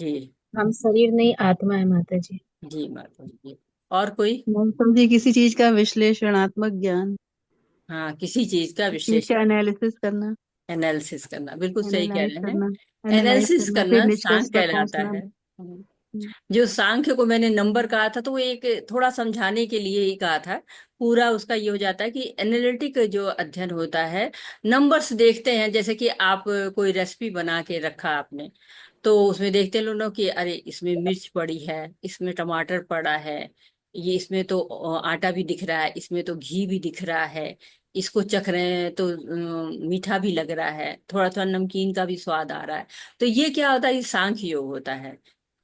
Speaker 1: जी।
Speaker 5: हम शरीर नहीं आत्मा है माता जी।
Speaker 1: जी माता जी। और कोई?
Speaker 6: मौसम जी किसी चीज का विश्लेषणात्मक ज्ञान,
Speaker 1: हाँ, किसी चीज का
Speaker 6: किसी चीज का
Speaker 1: विश्लेषण,
Speaker 6: एनालिसिस करना,
Speaker 1: एनालिसिस करना, बिल्कुल सही कह
Speaker 6: एनालाइज
Speaker 1: रहे हैं।
Speaker 6: करना, एनालाइज
Speaker 1: एनालिसिस
Speaker 6: करना, फिर
Speaker 1: करना
Speaker 6: निष्कर्ष
Speaker 1: सांख्य
Speaker 6: पर
Speaker 1: कहलाता
Speaker 6: पहुंचना।
Speaker 1: है। जो सांख्य को मैंने नंबर कहा था, तो वो एक थोड़ा समझाने के लिए ही कहा था। पूरा उसका ये हो जाता है कि एनालिटिक जो अध्ययन होता है, नंबर्स देखते हैं। जैसे कि आप कोई रेसिपी बना के रखा आपने, तो उसमें देखते हैं लोग कि अरे इसमें मिर्च पड़ी है, इसमें टमाटर पड़ा है, ये इसमें तो आटा भी दिख रहा है, इसमें तो घी भी दिख रहा है, इसको चख रहे हैं तो मीठा भी लग रहा है, थोड़ा थोड़ा नमकीन का भी स्वाद आ रहा है। तो ये क्या होता है? ये सांख्य योग होता है।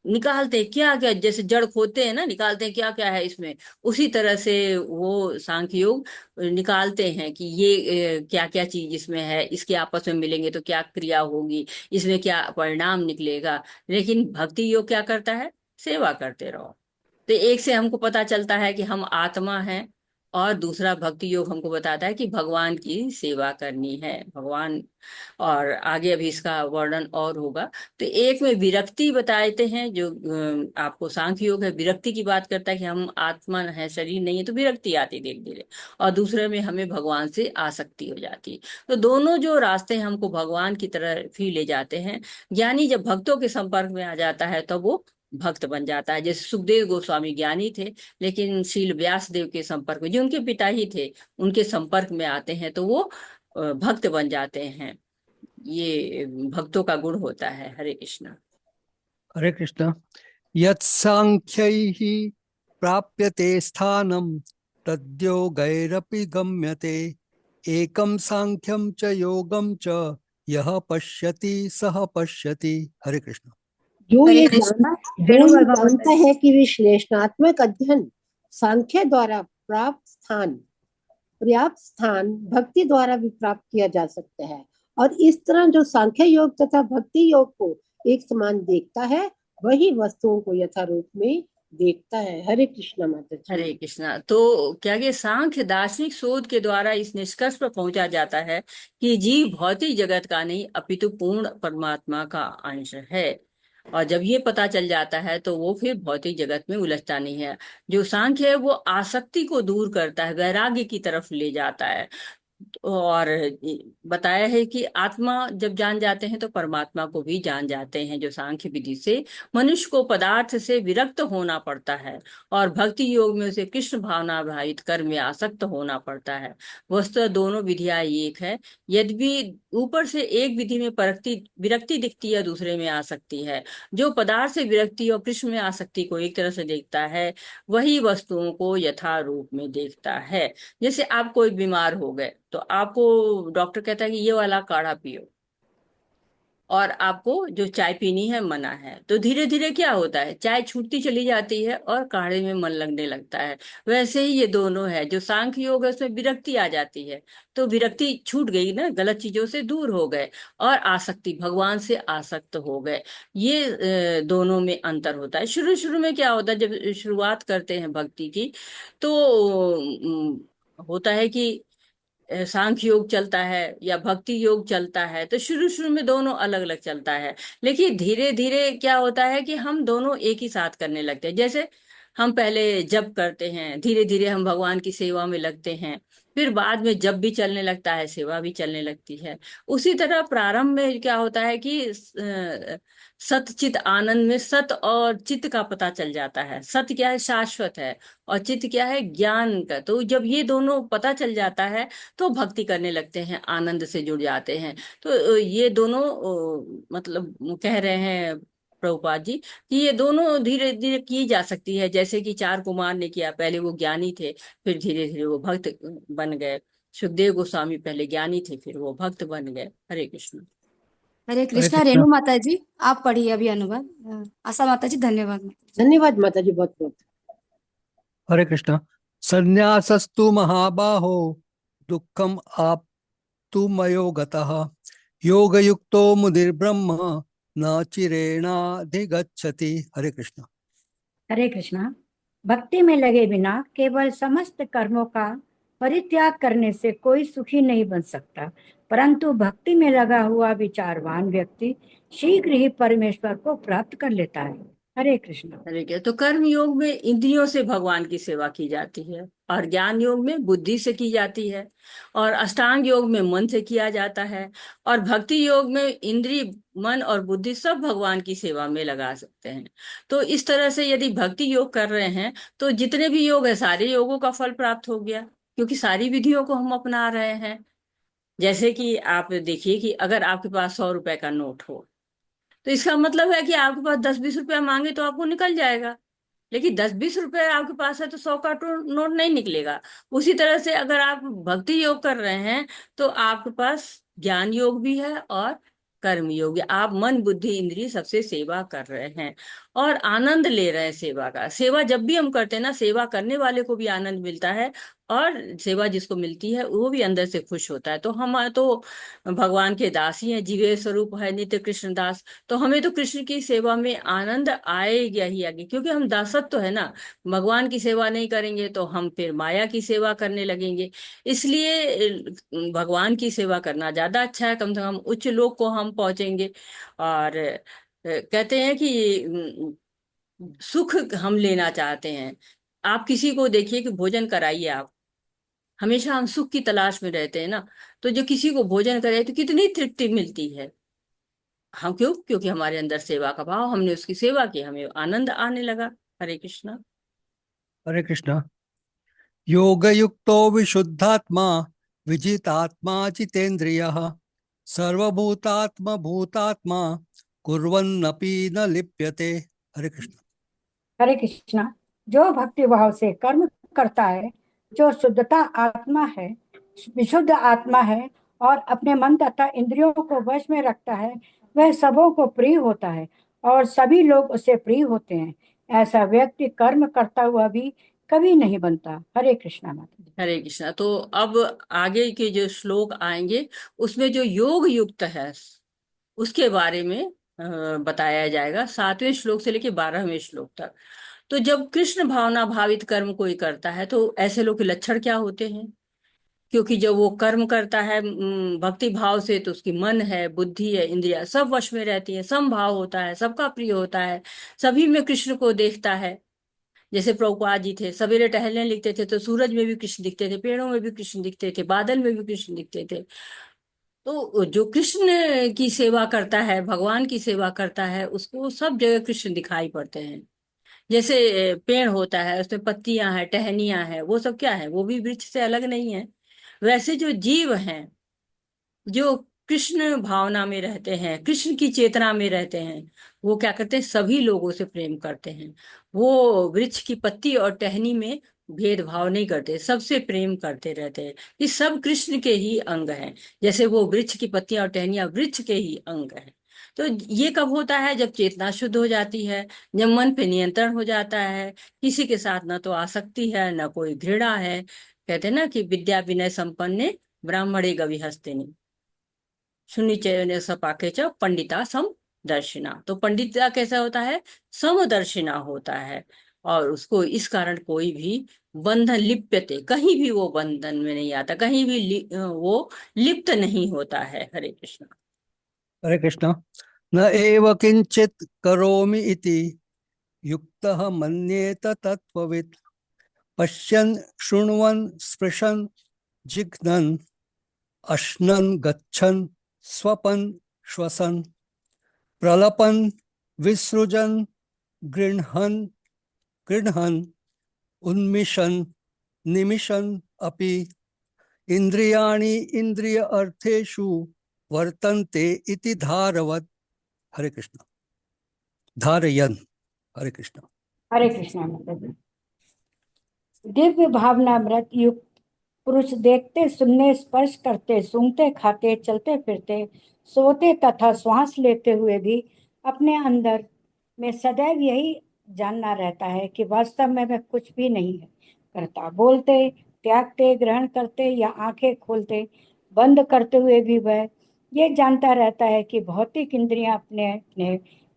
Speaker 1: निकालते हैं क्या क्या, जैसे जड़ खोदते हैं ना, निकालते हैं क्या क्या है इसमें, उसी तरह से वो सांख्य योग निकालते हैं कि ये क्या क्या चीज इसमें है, इसके आपस में मिलेंगे तो क्या क्रिया होगी, इसमें क्या परिणाम निकलेगा। लेकिन भक्ति योग क्या करता है? सेवा करते रहो। तो एक से हमको पता चलता है कि हम आत्मा हैं, और दूसरा भक्ति योग हमको बताता है कि भगवान की सेवा करनी है, भगवान। और आगे अभी इसका वर्णन और होगा। तो एक में विरक्ति बताते हैं, जो आपको सांख्य योग है, विरक्ति की बात करता है कि हम आत्मा है, शरीर नहीं है, तो विरक्ति आती धीरे धीरे। और दूसरे में हमें भगवान से आसक्ति हो जाती है। तो दोनों जो रास्ते हमको भगवान की तरफ ही ले जाते हैं। ज्ञानी जब भक्तों के संपर्क में आ जाता है तो वो भक्त बन जाता है। जैसे सुखदेव गोस्वामी ज्ञानी थे, लेकिन शील व्यास देव के संपर्क में, जो उनके पिता ही थे, उनके संपर्क में आते हैं तो वो भक्त बन जाते हैं। ये भक्तों का गुण होता है। हरे कृष्णा।
Speaker 3: हरे कृष्ण। यत्सांख्यैः प्राप्यते स्थानं तद्योगैरपि गम्यते। एकं सांख्यं च योगं च यः पश्यति सः पश्यति। हरे कृष्ण।
Speaker 4: जो
Speaker 2: हरे
Speaker 4: ये
Speaker 2: कृष्णा।
Speaker 4: जो ये
Speaker 2: वेणुगर्भा माता
Speaker 4: जानता
Speaker 2: जी।
Speaker 4: है कि विश्लेषणात्मक अध्ययन सांख्य द्वारा पर्याप्त स्थान भक्ति द्वारा भी प्राप्त किया जा सकता है, और इस तरह जो सांख्य योग तथा भक्ति योग को एक समान देखता है, वही वस्तुओं को यथारूप में देखता है। हरे कृष्ण माता जी।
Speaker 1: हरे कृष्णा। तो क्या ये सांख्य दार्शनिक शोध के द्वारा इस निष्कर्ष पर पहुंचा जाता है कि जीव भौतिक जगत का नहीं अपितु पूर्ण परमात्मा का अंश है। और जब ये पता चल जाता है तो वो फिर भौतिक जगत में उलझता नहीं है। जो सांख्य है वो आसक्ति को दूर करता है, वैराग्य की तरफ ले जाता है। और बताया है कि आत्मा जब जान जाते हैं तो परमात्मा को भी जान जाते हैं। जो सांख्य विधि से मनुष्य को पदार्थ से विरक्त होना पड़ता है, और भक्ति योग में उसे कृष्ण भावना भावित कर्म में आसक्त होना पड़ता है। वस्तुतः दोनों विधियां एक है। यद्यपि ऊपर से एक विधि में परक्ति विरक्ति दिखती है, दूसरे में आसक्ति है। जो पदार्थ से विरक्ति और कृष्ण में आसक्ति को एक तरह से देखता है, वही वस्तुओं को यथा रूप में देखता है। जैसे आप कोई बीमार हो गए तो आपको डॉक्टर कहता है कि ये वाला काढ़ा पियो, और आपको जो चाय पीनी है मना है, तो धीरे धीरे क्या होता है? चाय छूटती चली जाती है और काढ़े में मन लगने लगता है। वैसे ही ये दोनों है। जो सांख्य योग है उसमें विरक्ति आ जाती है, तो विरक्ति छूट गई ना, गलत चीजों से दूर हो गए, और आसक्ति, भगवान से आसक्त हो गए। ये दोनों में अंतर होता है। शुरू शुरू में क्या होता है, जब शुरुआत करते हैं भक्ति की, तो होता है कि सांख्य योग चलता है या भक्ति योग चलता है, तो शुरू शुरू में दोनों अलग अलग चलता है। लेकिन धीरे धीरे क्या होता है कि हम दोनों एक ही साथ करने लगते हैं। जैसे हम पहले जप करते हैं, धीरे धीरे हम भगवान की सेवा में लगते हैं, फिर बाद में जप भी चलने लगता है, सेवा भी चलने लगती है। उसी तरह प्रारंभ में क्या होता है कि सत चित आनंद में सत और चित्त का पता चल जाता है। सत्य क्या है? शाश्वत है। और चित्त क्या है? ज्ञान का। तो जब ये दोनों पता चल जाता है तो भक्ति करने लगते हैं, आनंद से जुड़ जाते हैं। तो ये दोनों मतलब कह रहे हैं प्रभुपाद जी कि ये दोनों धीरे धीरे की जा सकती है, जैसे कि चार कुमार ने किया। पहले वो ज्ञानी थे, फिर धीरे धीरे वो भक्त बन गए। सुखदेव गोस्वामी पहले ज्ञानी थे, फिर वो भक्त बन गए। हरे कृष्ण।
Speaker 2: हरे
Speaker 3: हरे
Speaker 2: कृष्णा।
Speaker 3: कृष्णा।
Speaker 2: रेणु माता जी, आप पढ़िए अभी अनुवाद। आशा माता जी, धन्यवाद माता जी।
Speaker 4: धन्यवाद माता जी, बहुत बहुत।
Speaker 3: हरे कृष्णा। संन्यासस्तु महाबाहो दुःखम आप्तु मयो गतः योगयुक्तो मुनिर्ब्रह्म न चिरेणाधिगच्छति। हरे कृष्णा।
Speaker 7: हरे कृष्णा। भक्ति में लगे बिना केवल समस्त कर्मों का परित्याग करने से कोई सुखी नहीं बन सकता, परंतु भक्ति में लगा हुआ विचारवान व्यक्ति शीघ्र ही परमेश्वर को प्राप्त कर लेता है। हरे कृष्ण।
Speaker 1: हरे कृष्ण। तो कर्म योग में इंद्रियों से भगवान की सेवा की जाती है, और ज्ञान योग में बुद्धि से की जाती है, और अष्टांग योग में मन से किया जाता है, और भक्ति योग में इंद्रिय मन और बुद्धि सब भगवान की सेवा में लगा सकते हैं। तो इस तरह से यदि भक्ति योग कर रहे हैं तो जितने भी योग है सारे योगों का फल प्राप्त हो गया, क्योंकि सारी विधियों को हम अपना रहे हैं। जैसे कि आप देखिए कि अगर आपके पास 100 रुपए का नोट हो, तो इसका मतलब है कि आपके पास 10-20 रुपया मांगे तो आपको निकल जाएगा। लेकिन 10-20 रुपए आपके पास है तो 100 का नोट नहीं निकलेगा। उसी तरह से अगर आप भक्ति योग कर रहे हैं तो आपके पास ज्ञान योग भी है और कर्म योग भी। आप मन बुद्धि इंद्रिय सबसे सेवा कर रहे हैं और आनंद ले रहे हैं सेवा का। सेवा जब भी हम करते हैं ना, सेवा करने वाले को भी आनंद मिलता है, और सेवा जिसको मिलती है वो भी अंदर से खुश होता है। तो हम तो भगवान के दास ही हैं, जीवे स्वरूप है नित्य कृष्ण दास। तो हमें तो कृष्ण की सेवा में आनंद आएगा ही आगे, क्योंकि हम दासत्व तो है ना। भगवान की सेवा नहीं करेंगे तो हम फिर माया की सेवा करने लगेंगे। इसलिए भगवान की सेवा करना ज्यादा अच्छा है, कम से कम उच्च लोक को हम पहुंचेंगे। और कहते हैं कि सुख हम लेना चाहते हैं। आप किसी को देखिए कि भोजन कराइए आप, हमेशा हम सुख की तलाश में रहते हैं ना। तो जो किसी को भोजन करे तो कितनी तृप्ति मिलती है। हम क्यों? क्योंकि हमारे अंदर सेवा का भाव, हमने उसकी सेवा की, हमें आनंद आने लगा। हरे कृष्णा।
Speaker 3: हरे कृष्णा। योगयुक्तो विशुद्धात्मा विजितात्मा जितेन्द्रियः सर्वभूतात्म भूतात्मा कुर्वन्नपि न लिप्यते। हरे कृष्ण।
Speaker 7: हरे कृष्णा। जो भक्ति भाव से कर्म करता है, जो शुद्धता आत्मा है, विशुद्ध आत्मा है, और अपने मन तथा इंद्रियों को वश में रखता है, वह सबों को प्रिय होता है और सभी लोग उससे प्रिय होते हैं। ऐसा व्यक्ति कर्म करता हुआ भी कभी नहीं बनता। हरे कृष्णा माता जी।
Speaker 1: हरे कृष्णा। तो अब आगे के जो श्लोक आएंगे उसमें जो योग युक्त है उसके बारे में बताया जाएगा, 7वें श्लोक से लेकर 12वें श्लोक तक। तो जब कृष्ण भावना भावित कर्म कोई करता है तो ऐसे लोग के लक्षण क्या होते हैं? क्योंकि जब वो कर्म करता है भक्ति भाव से, तो उसकी मन है बुद्धि है इंद्रिया सब वश में रहती है, समभाव होता है, सबका प्रिय होता है, सभी में कृष्ण को देखता है। जैसे प्रभुपाद जी थे, सवेरे टहलने लिखते थे तो सूरज में भी कृष्ण दिखते थे, पेड़ों में भी कृष्ण दिखते थे, बादल में भी कृष्ण दिखते थे। तो जो कृष्ण की सेवा करता है, भगवान की सेवा करता है, उसको सब जगह कृष्ण दिखाई पड़ते हैं। जैसे पेड़ होता है उसमें पत्तियां हैं, टहनियां हैं, वो सब क्या है? वो भी वृक्ष से अलग नहीं है। वैसे जो जीव हैं, जो कृष्ण भावना में रहते हैं, कृष्ण की चेतना में रहते हैं, वो क्या करते हैं? सभी लोगों से प्रेम करते हैं। वो वृक्ष की पत्ती और टहनी में भेदभाव नहीं करते, सबसे प्रेम करते रहते हैं। ये सब कृष्ण के ही अंग हैं। जैसे वो वृक्ष की पत्तियां और टहनियां वृक्ष के ही अंग हैं। तो ये कब होता है? जब चेतना शुद्ध हो जाती है, जब मन पे नियंत्रण हो जाता है, किसी के साथ ना तो आसक्ति है ना कोई घृणा है। कहते हैं ना कि विद्या विनय संपन्ने ब्राह्मणे गवि हस्तिनी सुनिचय सपाके च पंडिता सम दर्शिना। तो पंडिता कैसा होता है? समदर्शिना होता है। और उसको इस कारण कोई भी बंधन लिप्यते, कहीं भी वो बंधन में नहीं आता, कहीं भी वो लिप्त नहीं होता है। हरे कृष्ण।
Speaker 3: हरे कृष्ण। न एव किंचित करोमि इति युक्तः मन्येत तत्त्ववित् पश्यन् शृण्वन् स्पृशन् जिघ्नन् अश्नन् गच्छन् स्वपन् श्वसन् प्रलपन् विसृजन् गृह्णन् गृह्णन् उन्मिषन् निमिषन् अपि इंद्रियाणि इंद्रिय अर्थेषु वर्तन्ते इति धारवत्। हरे कृष्ण। धारयन्। हरे कृष्ण।
Speaker 7: हरे कृष्णा माता जी। दिव्य भावनामृत युक्त पुरुष देखते सुनने स्पर्श करते सूंघते खाते चलते फिरते सोते तथा श्वास लेते हुए भी अपने अंदर में सदैव यही जानना रहता है कि वास्तव में मैं कुछ भी नहीं करता। बोलते त्यागते ग्रहण करते या आंखें खोलते बंद करते हुए भी वह ये जानता रहता है कि भौतिक इंद्रियां अपने अपने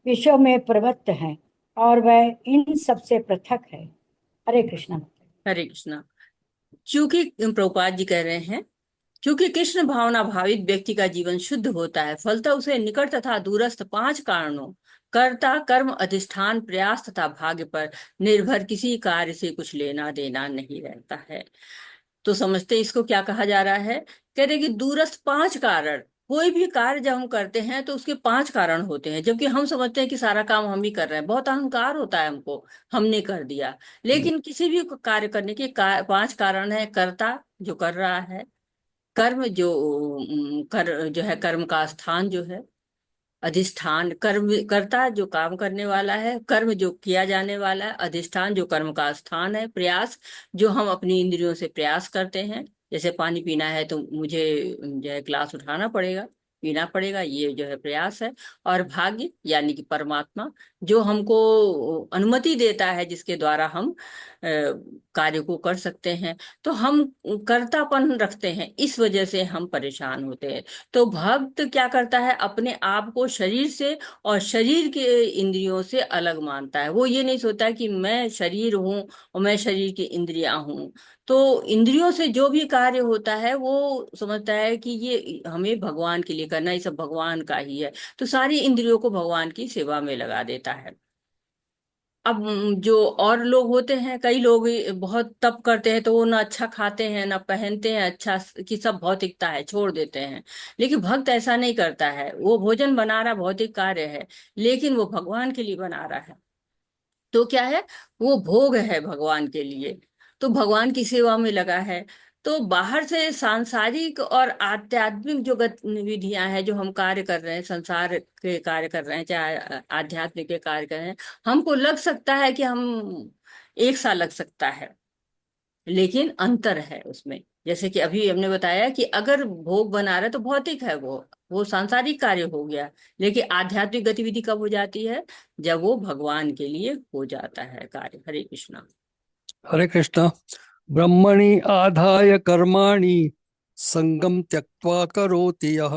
Speaker 7: विषयों में प्रवृत्त हैं और वह इन सबसे पृथक है। हरे कृष्णा।
Speaker 1: हरे कृष्णा। चूंकि प्रभुपाद जी कह रहे हैं, क्योंकि कृष्ण भावना भावित व्यक्ति का जीवन शुद्ध होता है, फलतः उसे निकट तथा दूरस्थ 5 कारणों कर्ता कर्म अधिष्ठान प्रयास तथा भाग्य पर निर्भर किसी कार्य से कुछ लेना देना नहीं रहता है। तो समझते इसको क्या कहा जा रहा है? कह रहे कि दूरस्थ 5 कारण। कोई भी कार्य जब हम करते हैं तो उसके 5 कारण होते हैं, जबकि हम समझते हैं कि सारा काम हम ही कर रहे हैं। बहुत अहंकार होता है हमको, हमने कर दिया। लेकिन किसी भी कार्य करने के 5 कारण है। कर्ता जो कर रहा है, कर्म जो जो है कर्म का स्थान जो है, अधिष्ठान कर्म कर्ता जो काम करने वाला है, कर्म जो किया जाने वाला है, अधिष्ठान जो कर्म का स्थान है, प्रयास जो हम अपनी इंद्रियों से प्रयास करते हैं। जैसे पानी पीना है तो मुझे जो है ग्लास उठाना पड़ेगा, पीना पड़ेगा, ये जो है प्रयास है। और भाग्य यानी कि परमात्मा जो हमको अनुमति देता है, जिसके द्वारा हम कार्य को कर सकते हैं। तो हम कर्तापन रखते हैं, इस वजह से हम परेशान होते हैं। तो भक्त क्या करता है? अपने आप को शरीर से और शरीर के इंद्रियों से अलग मानता है। वो ये नहीं सोचता कि मैं शरीर हूँ और मैं शरीर की इंद्रियां हूँ। तो इंद्रियों से जो भी कार्य होता है वो समझता है कि ये हमें भगवान के लिए करना, ये सब भगवान का ही है। तो सारी इंद्रियों को भगवान की सेवा में लगा देता है। अब जो और लोग होते हैं, कई लोग बहुत तप करते हैं तो वो ना अच्छा खाते हैं ना पहनते हैं, अच्छा कि सब भौतिकता है छोड़ देते हैं। लेकिन भक्त ऐसा नहीं करता है। वो भोजन बना रहा भौतिक कार्य है, लेकिन वो भगवान के लिए बना रहा है। तो क्या है? वो भोग है भगवान के लिए, तो भगवान की सेवा में लगा है। तो बाहर से सांसारिक और आध्यात्मिक जो गतिविधियां हैं, जो हम कार्य कर रहे हैं, संसार के कार्य कर रहे हैं चाहे आध्यात्मिक के कार्य कर रहे हैं, हमको लग सकता है कि हम एक सा लग सकता है, लेकिन अंतर है उसमें। जैसे कि अभी हमने बताया कि अगर भोग बना रहे तो भौतिक है, वो सांसारिक कार्य हो गया। लेकिन आध्यात्मिक गतिविधि कब हो जाती है? जब वो भगवान के लिए हो जाता है कार्य। हरे कृष्णा।
Speaker 3: हरे कृष्ण। ब्रह्मणि आधाय कर्माणि संगम त्यक्त्वा करोति यः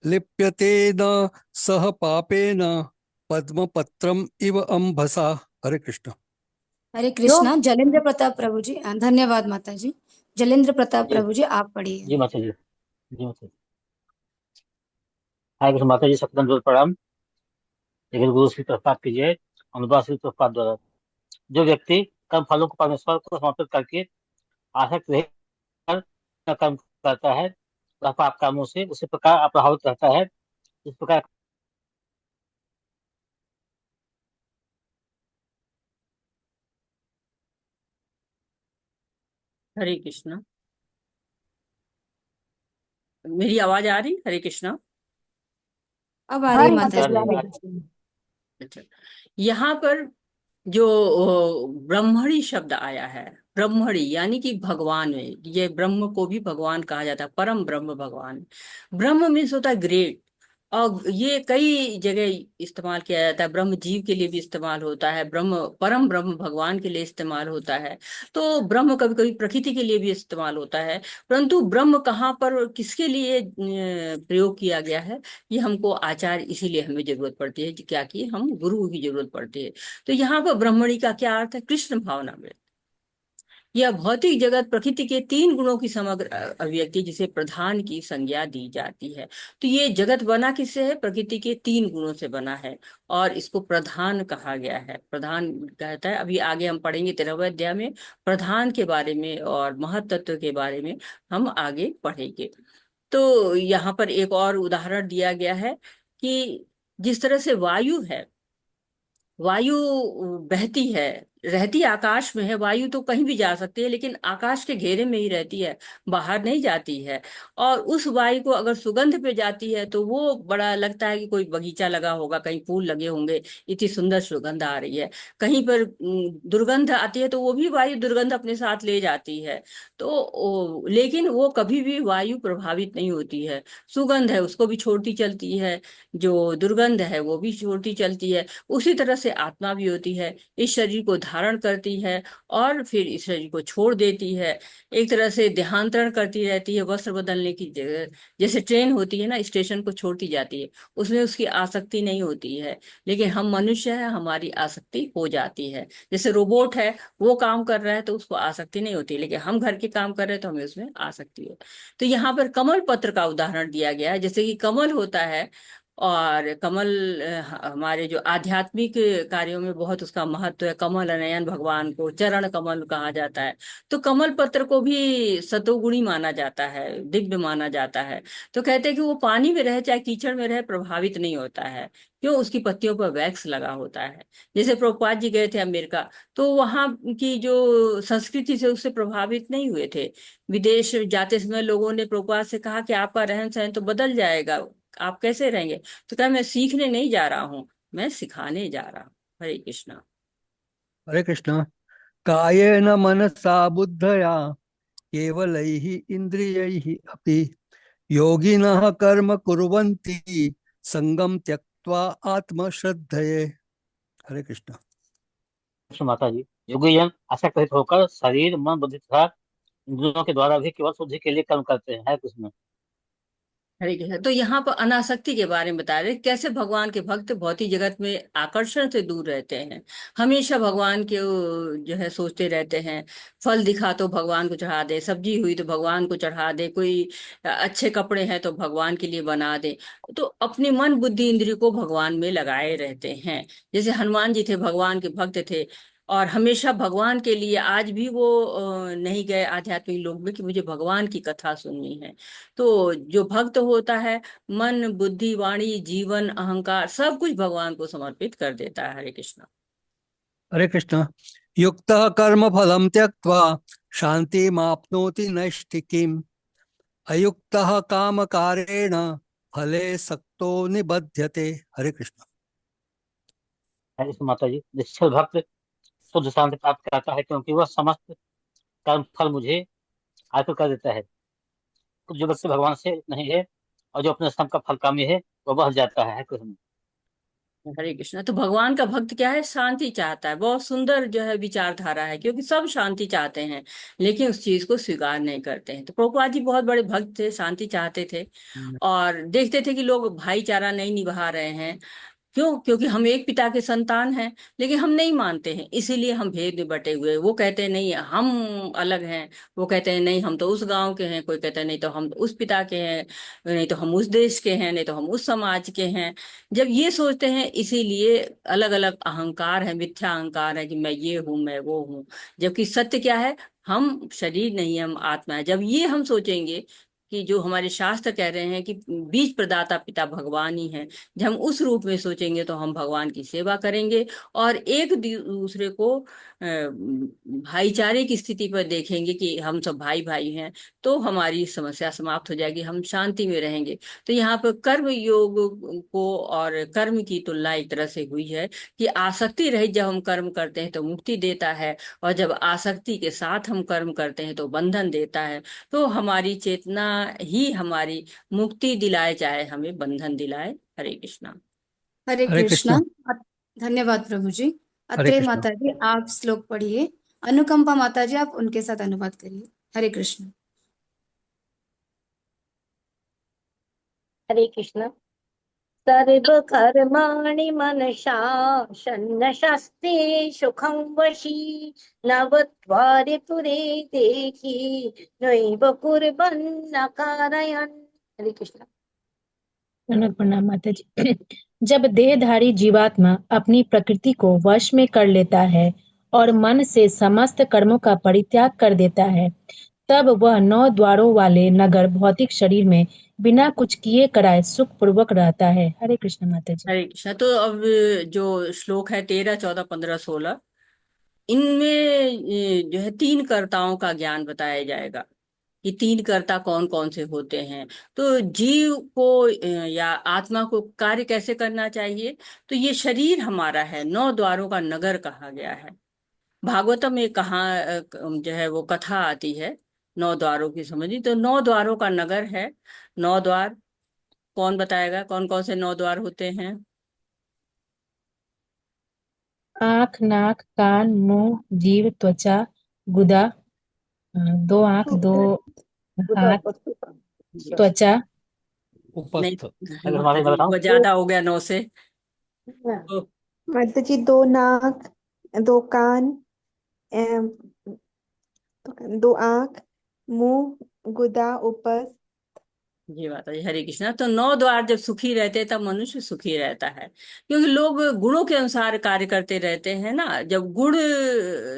Speaker 3: लिप्यते न सह पापेन पद्मपत्रम इव अंबसा। हरे कृष्ण।
Speaker 2: हरे
Speaker 7: जो
Speaker 2: कृष्णा। जलेंद्र प्रताप प्रभु जी, धन्यवाद माता जी। जलेंद्र प्रताप
Speaker 8: जी
Speaker 2: प्रभु जी, आप पढ़िए।
Speaker 8: जी माता जी। जी माता जी। हाय कृष्ण माता जी, सतनाम जोर प्रणाम। लेकिन गुरु श्री प्रसाद कीजिए, अनुवाद श्री प्रसाद द्वारा। जो व्यक्ति कर्म फलों को परमेश्वर को समर्पित करके आसक्त रहकर अपना कर्म करता है वह पाप कामों से उसी प्रकार प्रभावित रहता है इस प्रकार।
Speaker 1: हरे कृष्णा। मेरी आवाज आ रही? हरे कृष्णा।
Speaker 2: अब आ रही है
Speaker 7: हमारी
Speaker 2: माता
Speaker 7: माता
Speaker 8: आ
Speaker 2: जी।
Speaker 7: जी
Speaker 8: रही
Speaker 2: हरे
Speaker 8: आ
Speaker 7: हरे
Speaker 8: रही।
Speaker 2: कृष्ण।
Speaker 1: अच्छा, यहाँ पर जो ब्रह्मणि शब्द आया है, ब्रह्मणि यानी कि भगवान में, ये ब्रह्म को भी भगवान कहा जाता है, परम ब्रह्म भगवान। ब्रह्म मीन्स होता है ग्रेट। और ये कई जगह इस्तेमाल किया जाता है। ब्रह्म जीव के लिए भी इस्तेमाल होता है, ब्रह्म परम ब्रह्म भगवान के लिए इस्तेमाल होता है। तो ब्रह्म कभी कभी प्रकृति के लिए भी इस्तेमाल होता है। परंतु ब्रह्म कहाँ पर किसके लिए प्रयोग किया गया है, ये हमको आचार्य इसीलिए हमें जरूरत पड़ती है, क्या कि हम गुरु की जरूरत पड़ती है। तो यहाँ पर ब्रह्मणि का क्या अर्थ है? कृष्ण भावना में। यह भौतिक जगत प्रकृति के 3 गुणों की समग्र अभिव्यक्ति, जिसे प्रधान की संज्ञा दी जाती है। तो ये जगत बना किससे है? प्रकृति के 3 गुणों से बना है, और इसको प्रधान कहा गया है। प्रधान कहता है, अभी आगे हम पढ़ेंगे 13वें अध्याय में प्रधान के बारे में और महत्त्व के बारे में हम आगे पढ़ेंगे। तो यहाँ पर एक और उदाहरण दिया गया है कि जिस तरह से वायु है, वायु बहती है, रहती आकाश में है। वायु तो कहीं भी जा सकती है, लेकिन आकाश के घेरे में ही रहती है, बाहर नहीं जाती है। और उस वायु को अगर सुगंध पे जाती है तो वो बड़ा लगता है कि कोई बगीचा लगा होगा, कहीं फूल लगे होंगे, इतनी सुंदर सुगंध आ रही है। कहीं पर दुर्गंध आती है तो वो भी वायु दुर्गंध अपने साथ ले जाती है। तो लेकिन वो कभी भी वायु प्रभावित नहीं होती है। सुगंध है उसको भी छोड़ती चलती है, जो दुर्गंध है वो भी छोड़ती चलती है। उसी तरह से आत्मा भी होती है, इस शरीर को धारण करती है और फिर इस शरीर को छोड़ देती है। एक तरह से देहांतरण करती रहती है, वस्त्र बदलने की जगह। जैसे ट्रेन होती है ना, स्टेशन को छोड़ती जाती है, उसमें उसकी आसक्ति नहीं होती है। लेकिन हम मनुष्य हैं, हमारी आसक्ति हो जाती है। जैसे रोबोट है, वो काम कर रहा है तो उसको आसक्ति नहीं होती, लेकिन हम घर के काम कर रहे हैं तो हमें उसमें आसक्ति है। तो यहाँ पर कमल पत्र का उदाहरण दिया गया है। जैसे कि कमल होता है, और कमल हमारे जो आध्यात्मिक कार्यों में बहुत उसका महत्व है। कमल नयन भगवान को चरण कमल कहा जाता है। तो कमल पत्र को भी सतोगुणी माना जाता है, दिव्य माना जाता है। तो कहते हैं कि वो पानी में रहे चाहे कीचड़ में रहे, प्रभावित नहीं होता है। क्यों? उसकी पत्तियों पर वैक्स लगा होता है। जैसे प्रभुपाद जी गए थे अमेरिका, तो वहाँ की जो संस्कृति से उससे प्रभावित नहीं हुए थे। विदेश जाते समय लोगों ने प्रभुपाद से कहा कि आपका रहन सहन तो बदल जाएगा, आप कैसे रहेंगे? तो कहा, मैं सीखने नहीं जा रहा हूँ, मैं सिखाने जा रहा हूँ। हरे कृष्णा।
Speaker 3: हरे कृष्ण। कायेन मनसा बुद्धया केवलैः इन्द्रियैः अपि योगिनः कर्म कुर्वन्ति संगम त्यक्त्वा आत्मश्रद्धये। हरे कृष्ण।
Speaker 8: कृष्ण माता जी, योगी जन आसक्त रहित होकर शरीर मन बुद्धि तथा इंद्रियों के द्वारा भी केवल शुद्धि के लिए कर्म करते हैं। है कृष्ण।
Speaker 1: हरे कृष्ण। तो यहाँ पर अनासक्ति के बारे में बता रहे, कैसे भगवान के भक्त भौतिक जगत में आकर्षण से दूर रहते हैं। हमेशा भगवान के जो है सोचते रहते हैं। फल दिखा तो भगवान को चढ़ा दे, सब्जी हुई तो भगवान को चढ़ा दे, कोई अच्छे कपड़े हैं तो भगवान के लिए बना दे। तो अपने मन बुद्धि इंद्रिय को भगवान में लगाए रहते हैं। जैसे हनुमान जी थे, भगवान के भक्त थे, और हमेशा भगवान के लिए। आज भी वो नहीं गए आध्यात्मिक लोक में कि मुझे भगवान की कथा सुननी है। तो जो भक्त होता है, मन बुद्धि वाणी जीवन अहंकार सब कुछ भगवान को समर्पित कर देता है। हरे कृष्णा।
Speaker 3: हरे कृष्ण। युक्तः कर्म फलं त्यक्त्वा शान्तिमाप्नोति नैष्ठिकीम् अयुक्तः कामकारेण फले सक्तो निबध्यते। हरे कृष्ण।
Speaker 8: है कृष्ण माता जी, निश्चल भक्त शुद्ध शांति प्राप्त करता है, क्योंकि वह समस्त कर्म फल मुझे अर्पित कर देता है। तो जो व्यक्ति भगवान से नहीं है और जो अपने स्वयं का फल कामी है, वह बह जाता है कृष्ण।
Speaker 1: हरे कृष्णा। तो भगवान का भक्त क्या है? शांति चाहता है। बहुत सुंदर जो है विचारधारा है, क्योंकि सब शांति चाहते हैं, लेकिन उस चीज को स्वीकार नहीं करते हैं। तो प्रभुपाद जी बहुत बड़े भक्त थे, शांति चाहते थे, और देखते थे कि लोग भाईचारा नहीं निभा रहे हैं। क्यों? क्योंकि हम एक पिता के संतान हैं, लेकिन हम नहीं मानते हैं, इसीलिए हम भेद में बटे हुए हैं। वो कहते हैं नहीं हम अलग हैं, वो कहते हैं नहीं हम तो उस गांव के हैं, कोई कहता है नहीं तो हम उस पिता के हैं, नहीं तो हम उस देश के हैं, नहीं तो हम उस समाज के हैं। जब ये सोचते हैं, इसीलिए अलग अलग अहंकार है, मिथ्या अहंकार है कि मैं ये हूं मैं वो हूं। जबकि सत्य क्या है? हम शरीर नहीं है, हम आत्मा है। जब ये हम सोचेंगे कि जो हमारे शास्त्र कह रहे हैं कि बीज प्रदाता पिता भगवान ही है, जब हम उस रूप में सोचेंगे तो हम भगवान की सेवा करेंगे, और एक दूसरे को भाईचारे की स्थिति पर देखेंगे कि हम सब भाई भाई हैं। तो हमारी समस्या समाप्त हो जाएगी, हम शांति में रहेंगे। तो यहाँ पर कर्म योग को और कर्म की तुलना एक तरह से हुई है कि आसक्ति रहित जब हम कर्म करते हैं तो मुक्ति देता है, और जब आसक्ति के साथ हम कर्म करते हैं तो बंधन देता है। तो हमारी चेतना ही हमारी मुक्ति दिलाए, चाहे हमें बंधन दिलाए। हरे कृष्णा।
Speaker 2: हरे
Speaker 3: हरे
Speaker 2: कृष्णा।
Speaker 3: कृष्ण।
Speaker 2: धन्यवाद प्रभु जी।
Speaker 3: हरे
Speaker 2: अत्रे
Speaker 3: कृष्ण।
Speaker 2: माता जी आप श्लोक पढ़िए। अनुकंपा माता जी आप उनके साथ अनुवाद करिए। हरे कृष्ण।
Speaker 9: हरे कृष्ण। सर्व कर्माणि मनसा सन्न्यस्ते सुखं वशी नवत्वारि पुरे देखी नैव कुर्वन्न कारयन्। हरे कृष्ण।
Speaker 5: प्रणाम माता जी। जब देहधारी जीवात्मा अपनी प्रकृति को वश में कर लेता है और मन से समस्त कर्मों का परित्याग कर देता है, तब वह 9 द्वारों वाले नगर भौतिक शरीर में बिना कुछ किए कराए सुख पूर्वक रहता है। हरे कृष्ण माता जी।
Speaker 1: हरे कृष्णा। तो अब जो श्लोक है 13, 14, 15, 16, इनमें जो है तीन कर्ताओं का ज्ञान बताया जाएगा कि तीन कर्ता कौन कौन से होते हैं। तो जीव को या आत्मा को कार्य कैसे करना चाहिए। तो ये शरीर हमारा है, 9 द्वारों का नगर कहा गया है। भागवतम में कहा जो है वो कथा आती है 9 द्वारों की समझी। तो 9 द्वारों का नगर है। 9 द्वार कौन बताएगा, कौन कौन से 9 द्वार होते हैं।
Speaker 5: आँख, नाक, कान, मुंह, जीभ, त्वचा, गुदा। 2 आँख, 2 हाथ, त्वचा।
Speaker 1: नहीं,
Speaker 3: उपस्थ।
Speaker 8: अगर
Speaker 1: माता
Speaker 8: हमारे मैं
Speaker 1: जी
Speaker 8: बताऊं,
Speaker 1: वो ज्यादा हो गया 9 से। तो
Speaker 10: माता जी 2 नाक, 2 कान, एम, 2 आँख, मुंह, गुदा, उपस्थ।
Speaker 1: जी माता जी हरे कृष्णा। तो 9 द्वार जब सुखी रहते हैं तब मनुष्य सुखी रहता है, क्योंकि लोग गुणों के अनुसार कार्य करते रहते हैं ना। जब गुण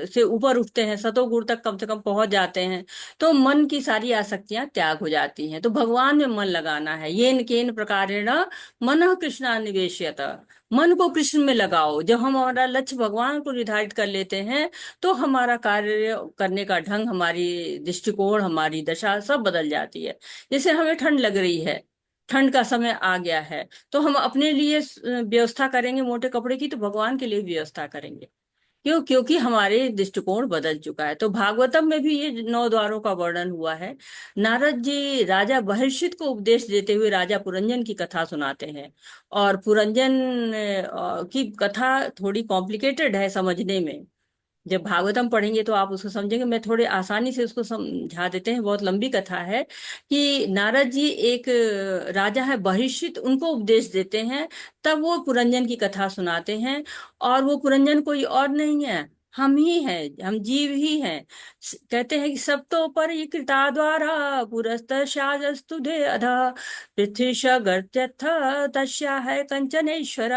Speaker 1: से ऊपर उठते हैं, सतोगुण तक कम से कम पहुंच जाते हैं, तो मन की सारी आसक्तियां त्याग हो जाती हैं। तो भगवान में मन लगाना है। येन केन प्रकारेण मनः कृष्णान्वेष्यत। मन को कृष्ण में लगाओ। जब हम हमारा लक्ष्य भगवान को निर्धारित कर लेते हैं, तो हमारा कार्य करने का ढंग, हमारी दृष्टिकोण, हमारी दशा सब बदल जाती है। जैसे हमें ठंड लग रही है, ठंड का समय आ गया है, तो हम अपने लिए व्यवस्था करेंगे मोटे कपड़े की, तो भगवान के लिए भी व्यवस्था करेंगे। क्यों? क्योंकि हमारे दृष्टिकोण बदल चुका है। तो भागवतम में भी ये 9 द्वारों का वर्णन हुआ है। नारद जी राजा बहिर्षित को उपदेश देते हुए राजा पुरंजन की कथा सुनाते हैं। और पुरंजन की कथा थोड़ी कॉम्प्लिकेटेड है समझने में। जब भागवतम पढ़ेंगे तो आप उसको समझेंगे। मैं थोड़े आसानी से उसको समझा देते हैं, बहुत लंबी कथा है। कि नारद जी एक राजा है बहिष्ठित, उनको उपदेश देते हैं। तब वो पुरंजन की कथा सुनाते हैं। और वो पुरंजन कोई और नहीं है, हम ही हैं, हम जीव ही हैं। कहते हैं कि सब तो पर ये कृता द्वारा पुरस्तशास्तुधे अधः पृथ्वीश गर्त्यथ तस्या है कंचनेश्वर।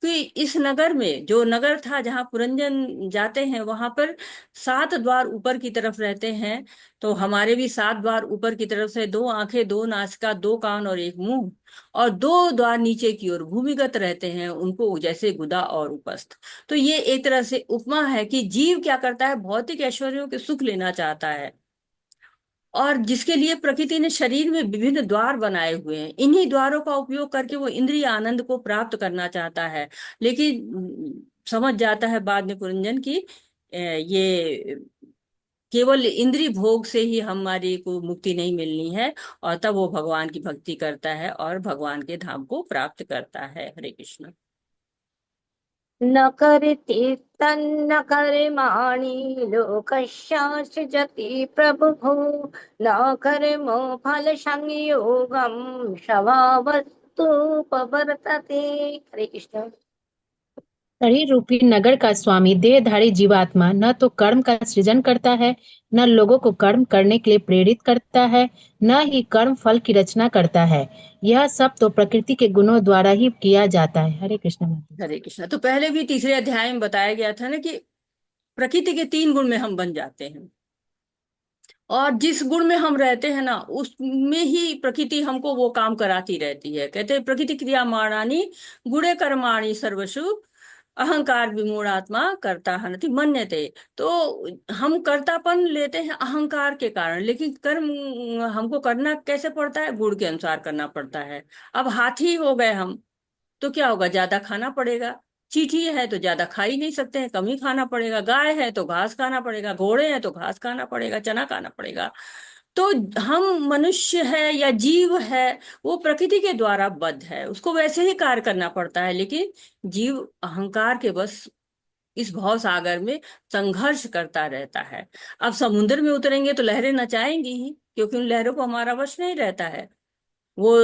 Speaker 1: कि इस नगर में, जो नगर था जहाँ पुरंजन जाते हैं, वहां पर 7 द्वार ऊपर की तरफ रहते हैं। तो हमारे भी 7 द्वार ऊपर की तरफ से, 2 आंखें, 2 नासिका, 2 कान और 1 मुंह। और 2 द्वार नीचे की ओर भूमिगत रहते हैं, उनको जैसे गुदा और उपस्थ। तो ये एक तरह से उपमा है कि जीव क्या करता है, भौतिक ऐश्वर्यों के सुख लेना चाहता है, और जिसके लिए प्रकृति ने शरीर में विभिन्न द्वार बनाए हुए हैं। इन्हीं द्वारों का उपयोग करके वो इंद्रिय आनंद को प्राप्त करना चाहता है। लेकिन समझ जाता है बाद में पुरंजन की ये केवल इंद्रिय भोग से ही हमारी को मुक्ति नहीं मिलनी है। और तब वो भगवान की भक्ति करता है और भगवान के धाम को प्राप्त करता है। हरे कृष्ण।
Speaker 9: न करति तन्न कर्माणि लोकस्यासृजति प्रभुः न कर्मो फल संयोगं स्वभावस्तु प्रवर्तते। हरे कृष्ण।
Speaker 5: शरीर रूपी नगर का स्वामी देहधारी जीवात्मा न तो कर्म का सृजन करता है, न लोगों को कर्म करने के लिए प्रेरित करता है, न ही कर्म फल की रचना करता है। यह सब तो प्रकृति के गुणों द्वारा ही किया जाता है। हरे कृष्ण माता जी।
Speaker 1: हरे कृष्ण। तो पहले भी तीसरे अध्याय में बताया गया था ना कि प्रकृति के 3 गुण में हम बन जाते हैं, और जिस गुण में हम रहते हैं ना, उसमें ही प्रकृति हमको वो काम कराती रहती है। कहते हैं प्रकृति क्रिया माणानी गुणे कर्माणि सर्वशु अहंकार विमूढ़ात्मा कर्ता हनति मन्यते। तो हम कर्तापन लेते हैं अहंकार के कारण, लेकिन कर्म हमको करना कैसे पड़ता है, गुण के अनुसार करना पड़ता है। अब हाथी हो गए हम, तो क्या होगा, ज्यादा खाना पड़ेगा। चींटी है तो ज्यादा खा ही नहीं सकते हैं, कम ही खाना पड़ेगा। गाय है तो घास खाना पड़ेगा, घोड़े हैं तो घास खाना पड़ेगा, चना खाना पड़ेगा। तो हम मनुष्य है या जीव है, वो प्रकृति के द्वारा बद्ध है, उसको वैसे ही कार्य करना पड़ता है। लेकिन जीव अहंकार के बस इस भव सागर में संघर्ष करता रहता है। अब समुद्र में उतरेंगे तो लहरें नचाएंगी ही, क्योंकि उन लहरों को हमारा वश नहीं रहता है। वो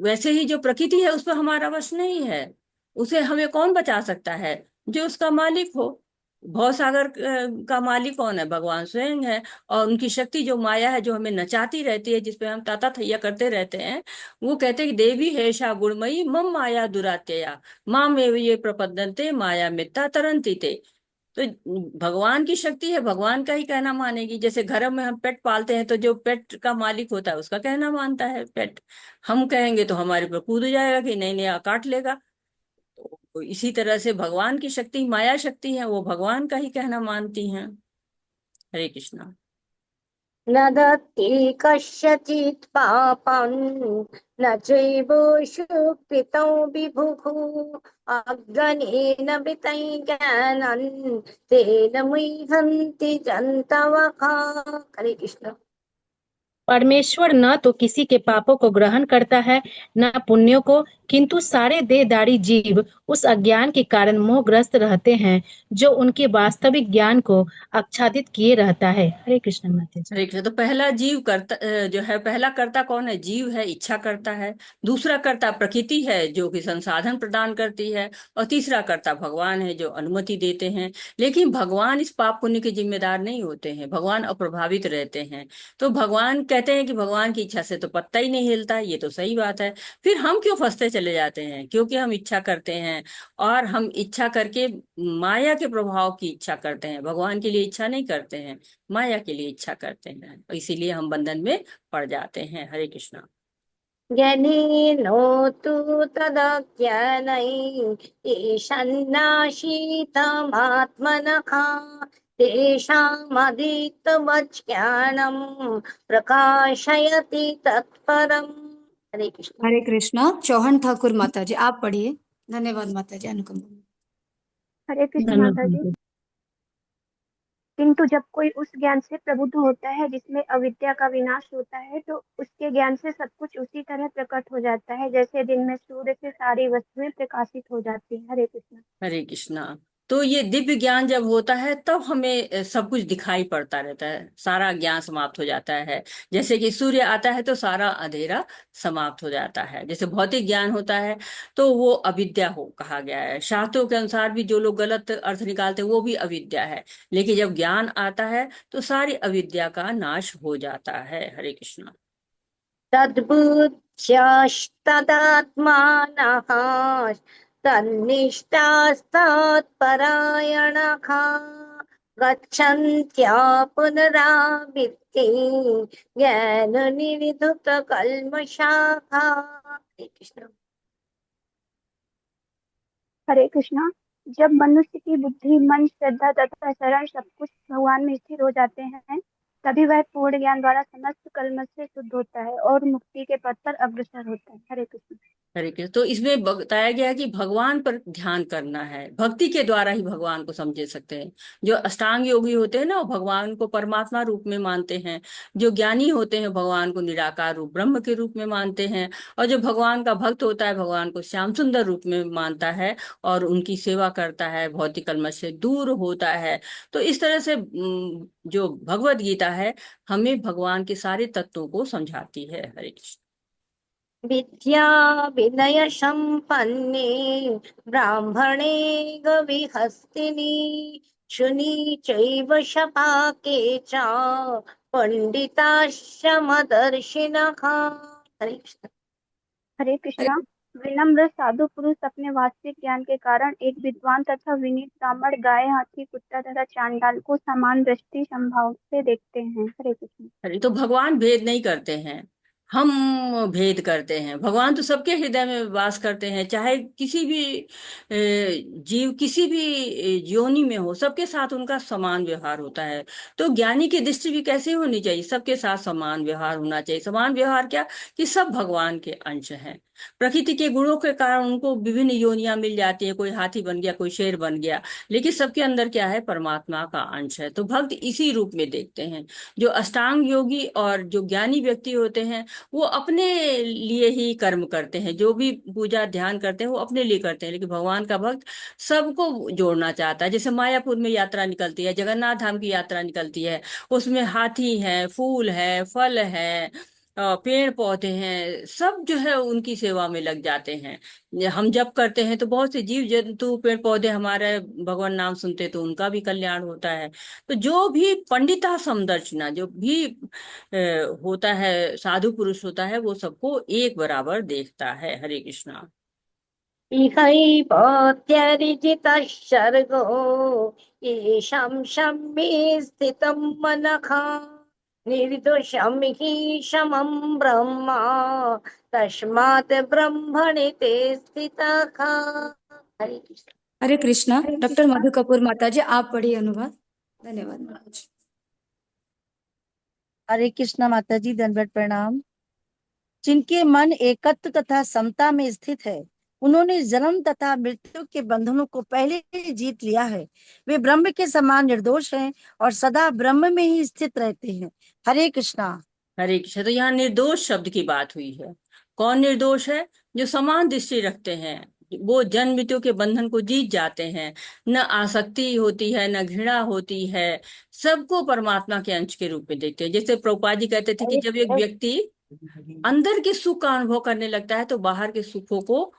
Speaker 1: वैसे ही जो प्रकृति है उस पर हमारा वश नहीं है। उसे हमें कौन बचा सकता है? जो उसका मालिक हो। भव सागर का मालिक कौन है? भगवान स्वयं है। और उनकी शक्ति जो माया है, जो हमें नचाती रहती है, जिसपे हम ताता थैया करते रहते हैं, वो कहते हैं कि देवी हेषा गुणमयी मम माया दुरात्यया माम एव ये प्रपद्यन्ते माया मित्ता तरंती ते। तो भगवान की शक्ति है, भगवान का ही कहना मानेगी। जैसे घर में हम पेट पालते हैं, तो जो पेट का मालिक होता है उसका कहना मानता है पेट। हम कहेंगे तो हमारे पर कूद जाएगा कि नहीं नहीं काट लेगा। तो इसी तरह से भगवान की शक्ति माया शक्ति है, वो भगवान का ही कहना मानती हैं। हरे कृष्णा।
Speaker 9: न दत्ति कस्यचित् पापं न चैवोषु कृतौ विभुः अज्ञानेन वितं ज्ञानं तेन मुह्यन्ति जन्तवः। हरे कृष्ण।
Speaker 5: परमेश्वर न तो किसी के पापों को ग्रहण करता है न पुण्यों को, किंतु सारे देहधारी जीव उस अज्ञान के कारण मोहग्रस्त रहते हैं जो उनके वास्तविक ज्ञान को आच्छादित किए रहता है। हरे कृष्ण माता जी।
Speaker 1: हरे कृष्ण। तो पहला जीव करता जो है, पहला कर्ता कौन है? जीव है, इच्छा करता है। दूसरा कर्ता प्रकृति है जो कि संसाधन प्रदान करती है। और तीसरा कर्ता भगवान है जो अनुमति देते हैं। लेकिन भगवान इस पाप पुण्य के जिम्मेदार नहीं होते हैं, भगवान अप्रभावित रहते हैं। तो भगवान कहते हैं कि भगवान की इच्छा से तो पत्ता ही नहीं हिलता, ये तो सही बात है। फिर हम क्यों फंसते चले जाते हैं? क्योंकि हम इच्छा करते हैं। और हम इच्छा करके माया के प्रभाव की इच्छा करते हैं, भगवान के लिए इच्छा नहीं करते हैं, माया के लिए इच्छा करते हैं। और इसीलिए हम बंधन में पड़ जाते हैं। हरे कृष्णा।
Speaker 9: ज्ञानेनोतु तदज्ञानै येषन्नाशीतमात्मनः तेषामधीतमज्ञानं प्रकाशयति तत्परम्। हरे कृष्ण।
Speaker 2: हरे कृष्णा। चौहान ठाकुर माता जी आप पढ़िए। धन्यवाद माता जी अनुकंपा।
Speaker 11: हरे कृष्ण
Speaker 5: धन्यवाद
Speaker 11: माता जी।
Speaker 5: माता जी।
Speaker 11: किंतु जब कोई उस ज्ञान से प्रबुद्ध होता है जिसमें अविद्या का विनाश होता है, तो उसके ज्ञान से सब कुछ उसी तरह प्रकट हो जाता है जैसे दिन में सूर्य से सारी वस्तुएं प्रकाशित हो जाती हैं। हरे कृष्ण।
Speaker 1: हरे कृष्णा। तो ये दिव्य ज्ञान जब होता है तब हमें सब कुछ दिखाई पड़ता रहता है, सारा ज्ञान समाप्त हो जाता है। जैसे कि सूर्य आता है तो सारा अंधेरा समाप्त हो जाता है। जैसे भौतिक ज्ञान होता है तो वो अविद्या हो कहा गया है। शास्त्रों के अनुसार भी जो लोग गलत अर्थ निकालते हैं वो भी अविद्या है। लेकिन जब ज्ञान आता है तो सारी अविद्या का नाश हो जाता है। हरे कृष्णा।
Speaker 9: तद्बुद्ध्यास्तदात्मानः तन्निष्ठास्तत्परायणः गच्छन्त्या पुनरावृत्ति ज्ञाननिर्धूतकल्मषाः। हरे कृष्ण।
Speaker 11: हरे कृष्णा। जब मनुष्य की बुद्धि, मन, श्रद्धा तथा शरण सब कुछ भगवान में स्थिर हो जाते हैं, तभी वह पूर्ण ज्ञान द्वारा समस्त कलमश से शुद्ध होता है और मुक्ति के पथ पर अग्रसर होता है। हरे कृष्ण।
Speaker 1: हरे कृष्ण। तो इसमें बताया गया है कि भगवान पर ध्यान करना है, भक्ति के द्वारा ही भगवान को समझ सकते हैं। जो अष्टांग योगी होते हैं ना, वो भगवान को परमात्मा रूप में मानते हैं। जो ज्ञानी होते हैं भगवान को निराकार रूप ब्रह्म के रूप में मानते हैं। और जो भगवान का भक्त होता है भगवान को श्याम सुंदर रूप में मानता है और उनकी सेवा करता है, भौतिक कलमश से दूर होता है। तो इस तरह से जो भगवत गीता है हमें भगवान के सारे तत्वों को समझाती है। हरे कृष्ण।
Speaker 9: विद्या विनय संपन्ने ब्राह्मणे गविहस्तिनि शुनि चैव शपाके च पंडिताश्रमदर्शिनः। हरे कृष्ण।
Speaker 11: हरे कृष्णा। विनम्र साधु पुरुष अपने वास्तविक ज्ञान के कारण एक विद्वान तथा विनीत ब्राह्मण, गाय, हाथी, कुत्ता तथा चांडाल को समान दृष्टि संभाव से देखते हैं। हरे कृष्ण।
Speaker 1: अरे तो भगवान भेद नहीं करते हैं, हम भेद करते हैं। भगवान तो सबके हृदय में वास करते हैं, चाहे किसी भी जीव किसी भी योनि में हो, सबके साथ उनका समान व्यवहार होता है। तो ज्ञानी की दृष्टि भी कैसे होनी चाहिए? सबके साथ समान व्यवहार होना चाहिए। समान व्यवहार क्या? कि सब भगवान के अंश हैं। प्रकृति के गुणों के कारण उनको विभिन्न योनियां मिल जाती है, कोई हाथी बन गया, कोई शेर बन गया, लेकिन सबके अंदर क्या है? परमात्मा का अंश है। तो भक्त इसी रूप में देखते हैं। जो अष्टांग योगी और जो ज्ञानी व्यक्ति होते हैं वो अपने लिए ही कर्म करते हैं, जो भी पूजा ध्यान करते हैं वो अपने लिए करते हैं। लेकिन भगवान का भक्त सबको जोड़ना चाहता है। जैसे मायापुर में यात्रा निकलती है, जगन्नाथ धाम की यात्रा निकलती है, उसमें हाथी है, फूल है, फल है, पेड़ पौधे हैं, सब जो है उनकी सेवा में लग जाते हैं। हम जब करते हैं तो बहुत से जीव जंतु पेड़ पौधे हमारे भगवान नाम सुनते तो उनका भी कल्याण होता है। तो जो भी पंडिता समदर्शना, जो भी होता है, साधु पुरुष होता है, वो सबको एक बराबर देखता है। हरे कृष्णा।
Speaker 9: इहैवोऽत्यरिजितः सर्गो येषां शम्ये स्थितं मनः निर्दोषं हि समं ब्रह्म तस्मात् ब्रह्मणि ते स्थितः। हरे कृष्ण।
Speaker 2: हरे कृष्णा। डॉक्टर मधु कपूर माता जी, आप पढ़िए अनुवाद। धन्यवाद माता जी।
Speaker 12: हरे कृष्णा माता जी, दंडवत प्रणाम। जिनके मन एकत्व तथा समता में स्थित है, उन्होंने जन्म तथा मृत्यु के बंधनों को पहले ही जीत लिया है। वे ब्रह्म के समान निर्दोष हैं और सदा ब्रह्म में ही स्थित रहते हैं। हरे कृष्णा।
Speaker 1: हरे कृष्ण। तो यहाँ निर्दोष शब्द की बात हुई है। कौन निर्दोष है? जो समान दृष्टि रखते हैं, वो जन्म मृत्यु के बंधन को जीत जाते हैं। न आसक्ति होती है, न घृणा होती है, सबको परमात्मा के अंश के रूप में देखते हैं। जैसे प्रभुपाद जी कहते थे कि जब एक व्यक्ति अंदर के सुख का अनुभव करने लगता है तो बाहर के सुखों को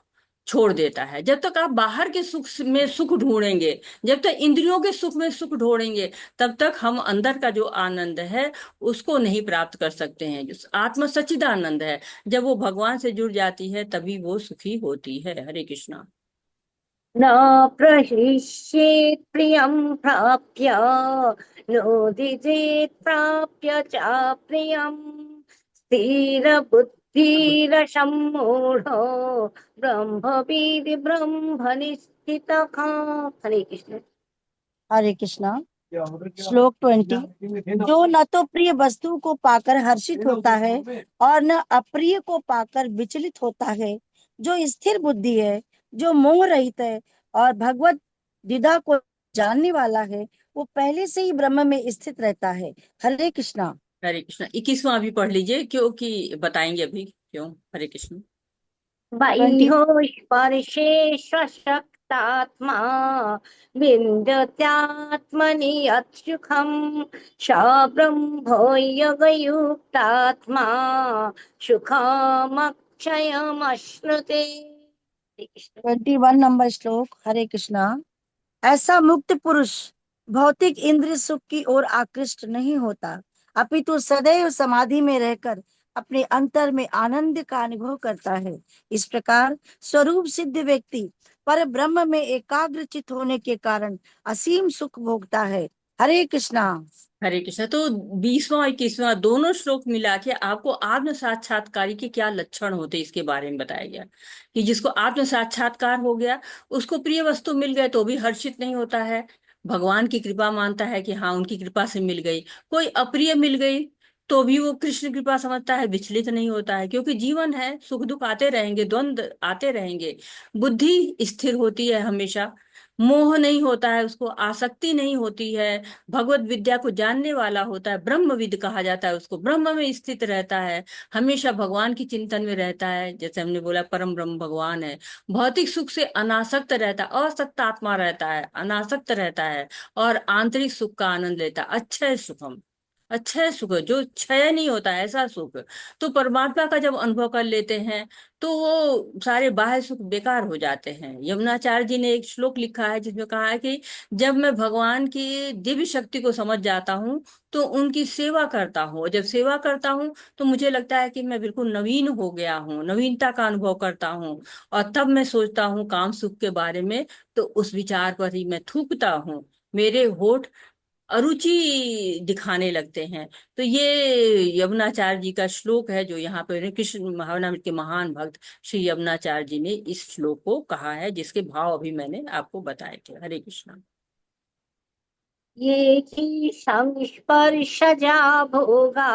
Speaker 1: छोड़ देता है। जब तक आप बाहर के सुख में सुख ढूंढेंगे, जब तक इंद्रियों के सुख में सुख ढूंढेंगे, तब तक हम अंदर का जो आनंद है उसको नहीं प्राप्त कर सकते हैं। जो आत्मा सच्चिदानंद है, जब वो भगवान से जुड़ जाती है तभी वो सुखी होती है। हरे कृष्णा।
Speaker 9: न प्रहिष्येत् प्रियं प्राप्य नोदिजेत् प्राप्य च प्रियं स्थिरबुद्धिरसम्मूढो ब्रह्मविद् ब्रह्मणि स्थितः। हरे कृष्ण।
Speaker 12: हरे कृष्णा। श्लोक 20। जो न तो प्रिय वस्तु को पाकर हर्षित होता है और न अप्रिय को पाकर विचलित होता है, जो स्थिर बुद्धि है, जो मोह रहित है और भगवत विद्या को जानने वाला है, वो पहले से ही ब्रह्म में स्थित रहता है। हरे कृष्णा।
Speaker 1: हरे कृष्णा। 21वां अभी पढ़ लीजिए, क्योंकि बताएंगे अभी क्यों। हरे कृष्ण।
Speaker 9: बाह्यो स्पर्शे स्वशक्तात्मा विन्दत्यात्मनि यत्सुखं स ब्रह्मो योगयुक्तात्मा सुखमक्षयमश्नुते।
Speaker 12: 21 नंबर श्लोक। हरे कृष्णा। ऐसा मुक्त पुरुष भौतिक इंद्रिय सुख की ओर आकृष्ट नहीं होता, अपितु सदैव समाधि में रहकर अपने अंतर में आनंद का अनुभव करता है। इस प्रकार स्वरूप सिद्ध व्यक्ति पर ब्रह्म में एकाग्रचित होने के कारण असीम सुख भोगता है। हरे कृष्णा।
Speaker 1: हरे कृष्ण। तो 20वां 21वां दोनों श्लोक मिला के आपको आत्म साक्षात्कारी के क्या लक्षण होते हैं इसके बारे में बताया गया। कि जिसको आत्म साक्षात्कार हो गया, उसको प्रिय वस्तु मिल गए तो भी हर्षित नहीं होता है, भगवान की कृपा मानता है कि हाँ उनकी कृपा से मिल गई। कोई अप्रिय मिल गई तो भी वो कृष्ण कृपा समझता है, विचलित नहीं होता है। क्योंकि जीवन है, सुख दुख आते रहेंगे, द्वंद्व आते रहेंगे। बुद्धि स्थिर होती है हमेशा, मोह नहीं होता है, उसको आसक्ति नहीं होती है, भगवत विद्या को जानने वाला होता है, ब्रह्मविद कहा जाता है उसको, ब्रह्म में स्थित रहता है, हमेशा भगवान की चिंतन में रहता है। जैसे हमने बोला परम ब्रह्म भगवान है। भौतिक सुख से अनासक्त रहता है, असक्त आत्मा रहता है, अनासक्त रहता है, और आंतरिक सुख का आनंद लेता है। अक्षय सुखम, अक्षय सुख जो क्षय नहीं होता है, ऐसा सुख। तो परमात्मा का जब अनुभव कर लेते हैं तो वो सारे बाह्य सुख बेकार हो जाते हैं। यमुनाचार्य जी ने एक श्लोक लिखा है जिसमें कहा है कि जब मैं भगवान की दिव्य शक्ति को समझ जाता हूँ तो उनकी सेवा करता हूँ, और जब सेवा करता हूँ तो मुझे लगता है कि मैं बिल्कुल नवीन हो गया हूँ, नवीनता का अनुभव करता हूँ। और तब मैं सोचता हूँ काम सुख के बारे में, तो उस विचार पर ही मैं थूकता हूँ, मेरे होठ अरुचि दिखाने लगते हैं। तो ये यमुनाचार्य जी का श्लोक है जो यहाँ पे कृष्ण भावनामृत के महान भक्त श्री यमुनाचार्य जी ने इस श्लोक को कहा है, जिसके भाव अभी मैंने आपको बताए थे। हरे कृष्णा।
Speaker 9: ये हि संस्पर्शजा भोगा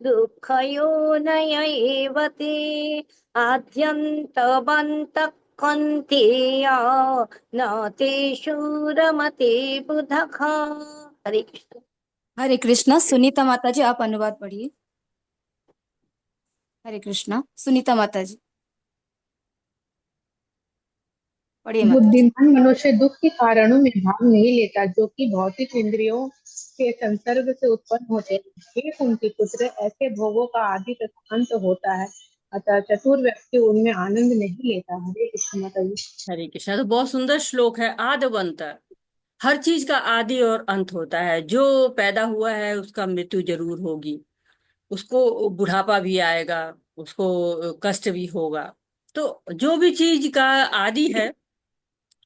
Speaker 9: दुःखयोनय एव ते आद्यन्तवन्तः कन्तेय न तेषु रमते बुधः। हरे कृष्ण।
Speaker 2: हरे कृष्णा। सुनीता माता जी, आप अनुवाद पढ़िए। हरे कृष्णा। सुनीता माता जी पढ़िए माता जी।
Speaker 13: बुद्धिमान मनुष्य दुख के कारणों में भाग नहीं लेता, जो कि भौतिक इंद्रियों के संसर्ग से उत्पन्न होते हैं। हे कुंती पुत्र, ऐसे भोगों का आदि तथा अंत होता है, अतः चतुर व्यक्ति उनमें आनंद नहीं लेता। हरे कृष्ण माता जी।
Speaker 1: हरे कृष्णा। तो बहुत सुंदर श्लोक है। आद्यवंत, हर चीज का आदि और अंत होता है। जो पैदा हुआ है उसका मृत्यु जरूर होगी, उसको बुढ़ापा भी आएगा, उसको कष्ट भी होगा। तो जो भी चीज का आदि है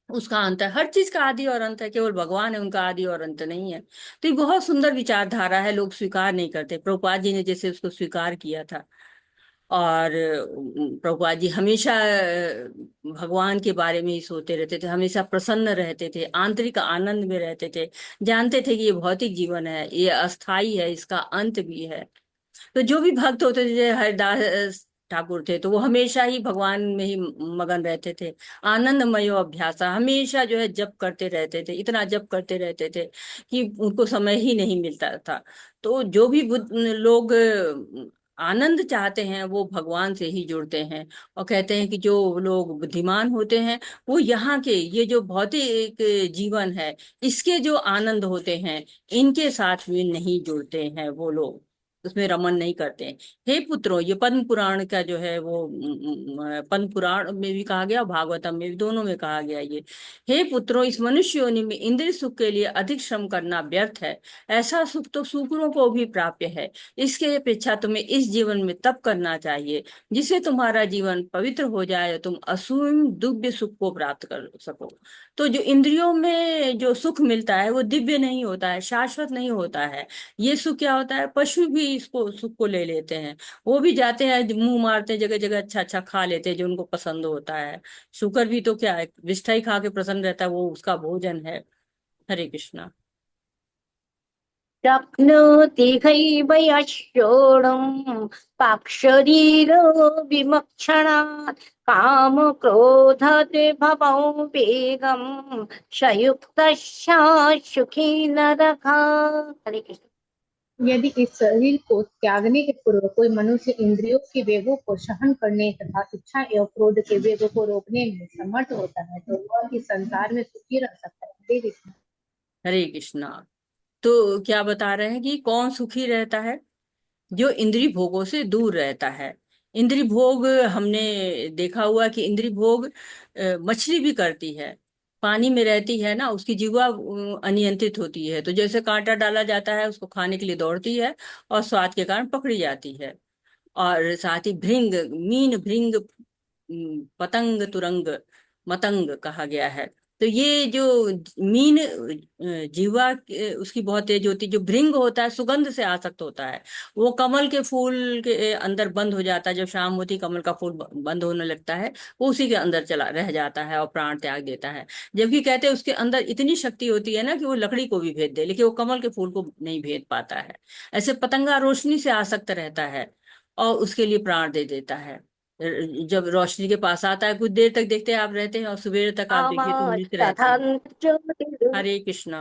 Speaker 1: उसका अंत है। हर चीज का आदि और अंत है, केवल भगवान है उनका आदि और अंत नहीं है। तो ये बहुत सुंदर विचारधारा है, लोग स्वीकार नहीं करते। प्रभुपाद जी ने जैसे उसको स्वीकार किया था। और प्रभुपाद जी हमेशा भगवान के बारे में ही सोचते रहते थे, हमेशा प्रसन्न रहते थे, आंतरिक आनंद में रहते थे। जानते थे कि ये भौतिक जीवन है, ये अस्थाई है, इसका अंत भी है। तो जो भी भक्त होते थे, जैसे हरिदास ठाकुर थे, तो वो हमेशा ही भगवान में ही मगन रहते थे। आनंदमयो अभ्यासा, हमेशा जो है जप करते रहते थे, इतना जप करते रहते थे कि उनको समय ही नहीं मिलता था। तो जो भी लोग आनंद चाहते हैं वो भगवान से ही जुड़ते हैं। और कहते हैं कि जो लोग बुद्धिमान होते हैं वो यहाँ के ये जो भौतिक जीवन है इसके जो आनंद होते हैं इनके साथ में नहीं जुड़ते हैं, वो लोग उसमें रमन नहीं करते हैं। हे पुत्रों, ये पद्म पुराण का जो है वो पद्म पुराण में भी कहा गया, भागवतम में भी, दोनों में कहा गया ये। हे पुत्रों, इस मनुष्य योनि में इंद्रिय सुख के लिए अधिक श्रम करना व्यर्थ है। ऐसा सुख तो शूकरों को भी प्राप्य है। इसके अपेक्षा तुम्हें इस जीवन में तप करना चाहिए, जिससे तुम्हारा जीवन पवित्र हो जाए, तुम असीम दिव्य सुख को प्राप्त कर सको। तो जो इंद्रियों में जो सुख मिलता है वो दिव्य नहीं होता है, शाश्वत नहीं होता है। ये सुख क्या होता है, पशु भी इसको सुख को ले लेते हैं। वो भी जाते हैं, मुंह मारते हैं, जगह जगह अच्छा अच्छा खा लेते हैं जो उनको पसंद होता है। शुकर भी तो क्या है, विष्ठा ही खा के प्रसन्न रहता है, वो उसका भोजन है। हरे कृष्णा।
Speaker 9: शक्नोति हैव यशोणुं पाक्षरीरो विमक्षणात् काम क्रोधते भवौ वेगं सयुक्तः सुखी नरः। हरे कृष्ण।
Speaker 13: यदि इस शरीर को त्यागने के पूर्व कोई मनुष्य इंद्रियों के वेगों को सहन करने तथा इच्छा एवं क्रोध के वेगों को रोकने में समर्थ होता है तो वह इस संसार में सुखी रह सकता है। हरे कृष्ण।
Speaker 1: हरे कृष्णा। तो क्या बता रहे हैं कि कौन सुखी रहता है, जो इंद्रिय भोगों से दूर रहता है। इंद्रिय भोग हमने देखा हुआ कि इंद्रिय भोग मछली भी करती है, पानी में रहती है ना, उसकी जीवा अनियंत्रित होती है। तो जैसे कांटा डाला जाता है उसको खाने के लिए दौड़ती है और स्वाद के कारण पकड़ी जाती है। और साथ ही भृंग, मीन, भृंग, पतंग, तुरंग, मतंग कहा गया है। तो ये जो मीन जीवा उसकी बहुत तेज होती है। जो भृंग होता है सुगंध से आसक्त होता है, वो कमल के फूल के अंदर बंद हो जाता है। जब शाम होती कमल का फूल बंद होने लगता है, वो उसी के अंदर चला रह जाता है और प्राण त्याग देता है। जबकि कहते हैं उसके अंदर इतनी शक्ति होती है ना कि वो लकड़ी को भी भेद दे, लेकिन वो कमल के फूल को नहीं भेद पाता है। ऐसे पतंगा रोशनी से आसक्त रहता है और उसके लिए प्राण दे देता है। जब रोशनी के पास आता है, कुछ देर तक देखते हैं आप रहते हैं और सुबह तक आप देखिए तो मृत रहते हैं। हरे कृष्णा।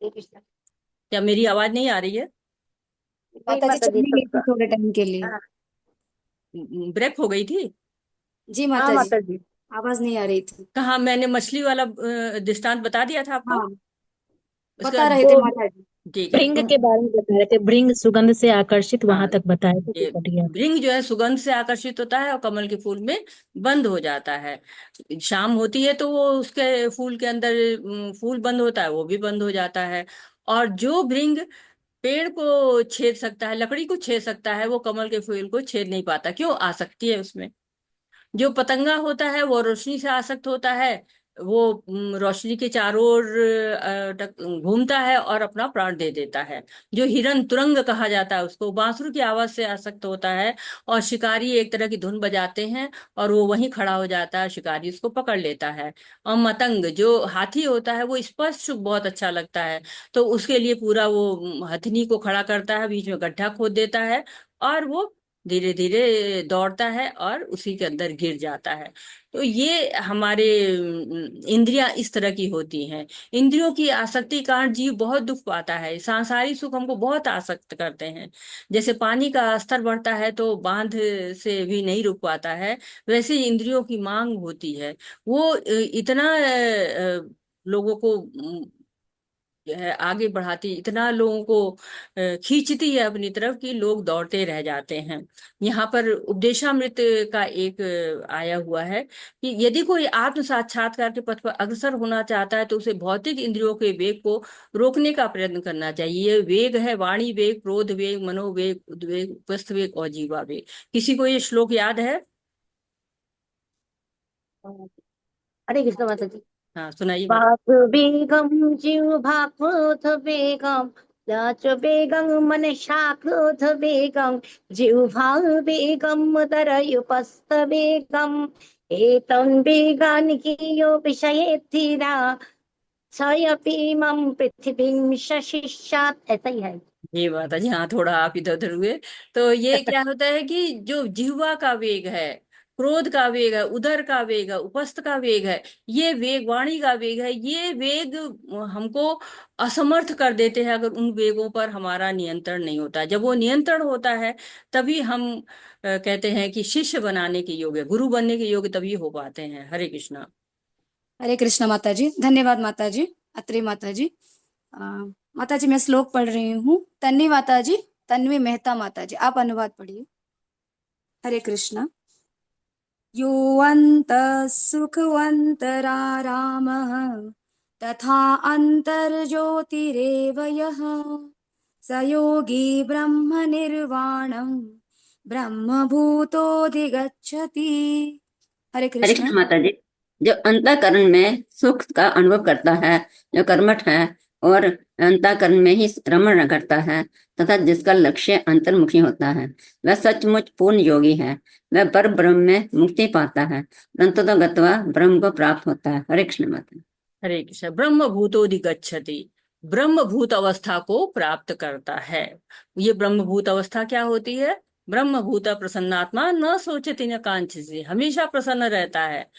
Speaker 1: क्या मेरी आवाज नहीं आ रही है?
Speaker 2: माता जी
Speaker 9: माता जी
Speaker 2: चली गई थी
Speaker 9: सबका।
Speaker 2: थोड़े टाइम के लिए।
Speaker 9: हाँ
Speaker 1: ब्रेक हो गई थी।
Speaker 2: जी
Speaker 9: हाँ
Speaker 2: माता जी,
Speaker 9: माता जी।
Speaker 2: आवाज नहीं आ रही थी।
Speaker 1: कहाँ मैंने मछली वाला दृष्टांत बता दिया था आपको?
Speaker 2: हाँ,
Speaker 1: उसके
Speaker 2: बता
Speaker 1: बाद
Speaker 2: रहे थे
Speaker 5: वो
Speaker 2: माता जी।
Speaker 1: ठीक है
Speaker 5: भृंग
Speaker 1: तो
Speaker 5: के बारे में बता रहे थे, भृंग सुगंध से आकर्षित, वहां
Speaker 1: हाँ,
Speaker 5: तक बताए थे, तो
Speaker 1: ये
Speaker 5: कट गया।
Speaker 1: भृंग जो है सुगंध से आकर्षित होता है और कमल के फूल में बंद हो जाता है। शाम होती है तो वो उसके फूल के अंदर फूल बंद होता है, वो भी बंद हो जाता है। और जो भृंग पेड़ को छेद सकता है, लकड़ी को छेद सकता है, वो कमल के फूल को छेद नहीं पाता। क्यों? आसक्ति है उसमें। जो पतंगा होता है वो रोशनी से आसक्त होता है, वो रोशनी के चारों ओर घूमता है और अपना प्राण दे देता है। जो हिरन, तुरंग कहा जाता है, उसको बांसुरी की आवाज से आसक्त होता है और शिकारी एक तरह की धुन बजाते हैं और वो वहीं खड़ा हो जाता है, शिकारी उसको पकड़ लेता है। और मतंग जो हाथी होता है वो स्पष्ट बहुत अच्छा लगता है, तो उसके लिए पूरा वो हथनी को खड़ा करता है, बीच में गड्ढा खोद देता है और वो धीरे धीरे दौड़ता है और उसी के अंदर गिर जाता है। तो ये हमारे इंद्रियां इस तरह की होती हैं। इंद्रियों की आसक्ति के कारण जीव बहुत दुख पाता है। सांसारिक सुख हमको बहुत आसक्त करते हैं। जैसे पानी का स्तर बढ़ता है तो बांध से भी नहीं रुक पाता है, वैसे ही इंद्रियों की मांग होती है। वो इतना लोगों को है आगे बढ़ाती, इतना लोगों को खींचती है अपनी तरफ कि लोग दौड़ते रह जाते हैं। यहाँ पर उपदेशामृत का एक आया हुआ है कि यदि कोई आत्म साक्षात्कार के पथ पर अग्रसर होना चाहता है तो उसे भौतिक इंद्रियों के वेग को रोकने का प्रयत्न करना चाहिए। ये वेग है वाणी वेग, क्रोध वेग, मनोवेग, उद्वेग, उपस्थ वेग और जीवा वेग। किसी को ये श्लोक याद है?
Speaker 9: हरे कृष्ण माता जी।
Speaker 1: हाँ सुनाइए माता।
Speaker 9: वाक् वेगं जिह्वा क्रोध वेगं वाच वेगं मनसा क्रोध वेगं जिह्वा वेगं उदरयुपस्थ वेगं एतं वेगान् हीयो विषयेत्थिरा क्षयपि मम पृथिवीं शशिष्यात्। ऐसा ही है।
Speaker 1: ये माता जी, हाँ थोड़ा आप इधर उधर हुए। तो ये क्या होता है कि जो जिह्वा का वेग है, क्रोध का वेग है, उदर का वेग है, उपस्थ का वेग है, ये वेग वाणी का वेग है, ये वेग हमको असमर्थ कर देते हैं अगर उन वेगों पर हमारा नियंत्रण नहीं होता। जब वो नियंत्रण होता है तभी हम कहते हैं कि शिष्य बनाने के योग्य, गुरु बनने के योग्य तभी हो पाते हैं। हरे कृष्णा।
Speaker 2: हरे कृष्णा माता जी, धन्यवाद माता जी, अत्रे माता जी। माता जी मैं श्लोक पढ़ रही हूँ। तन्वी माता जी, तन्वी मेहता माता जी, आप अनुवाद पढ़िए। हरे कृष्णा। योऽन्तः सुखवन्तरारामः तथा अन्तर्ज्योतिरेव यः स योगी ब्रह्मनिर्वाणं ब्रह्मभूतोऽधिगच्छति। हरे
Speaker 14: हरे
Speaker 2: कृष्णा।
Speaker 14: कृष्ण माता जी। जो अंतःकरण में सुख का अनुभव करता है, जो कर्मठ है और अंतःकरण में ही रमण करता है तथा जिसका लक्ष्य अंतर्मुखी होता है, वह सचमुच पूर्ण योगी है। वह पर ब्रह्म में मुक्ति पाता है, अंततः गत्वा ब्रह्म को प्राप्त होता है। हरे कृष्ण माता।
Speaker 1: हरे कृष्ण। ब्रह्म भूतोधिगच्छति, ब्रह्म भूत अवस्था को प्राप्त करता है। ये ब्रह्म भूत अवस्था क्या होती है? ब्रह्म भूत प्रसन्नात्मा न सोचती न कांक्षति, हमेशा प्रसन्न रहता है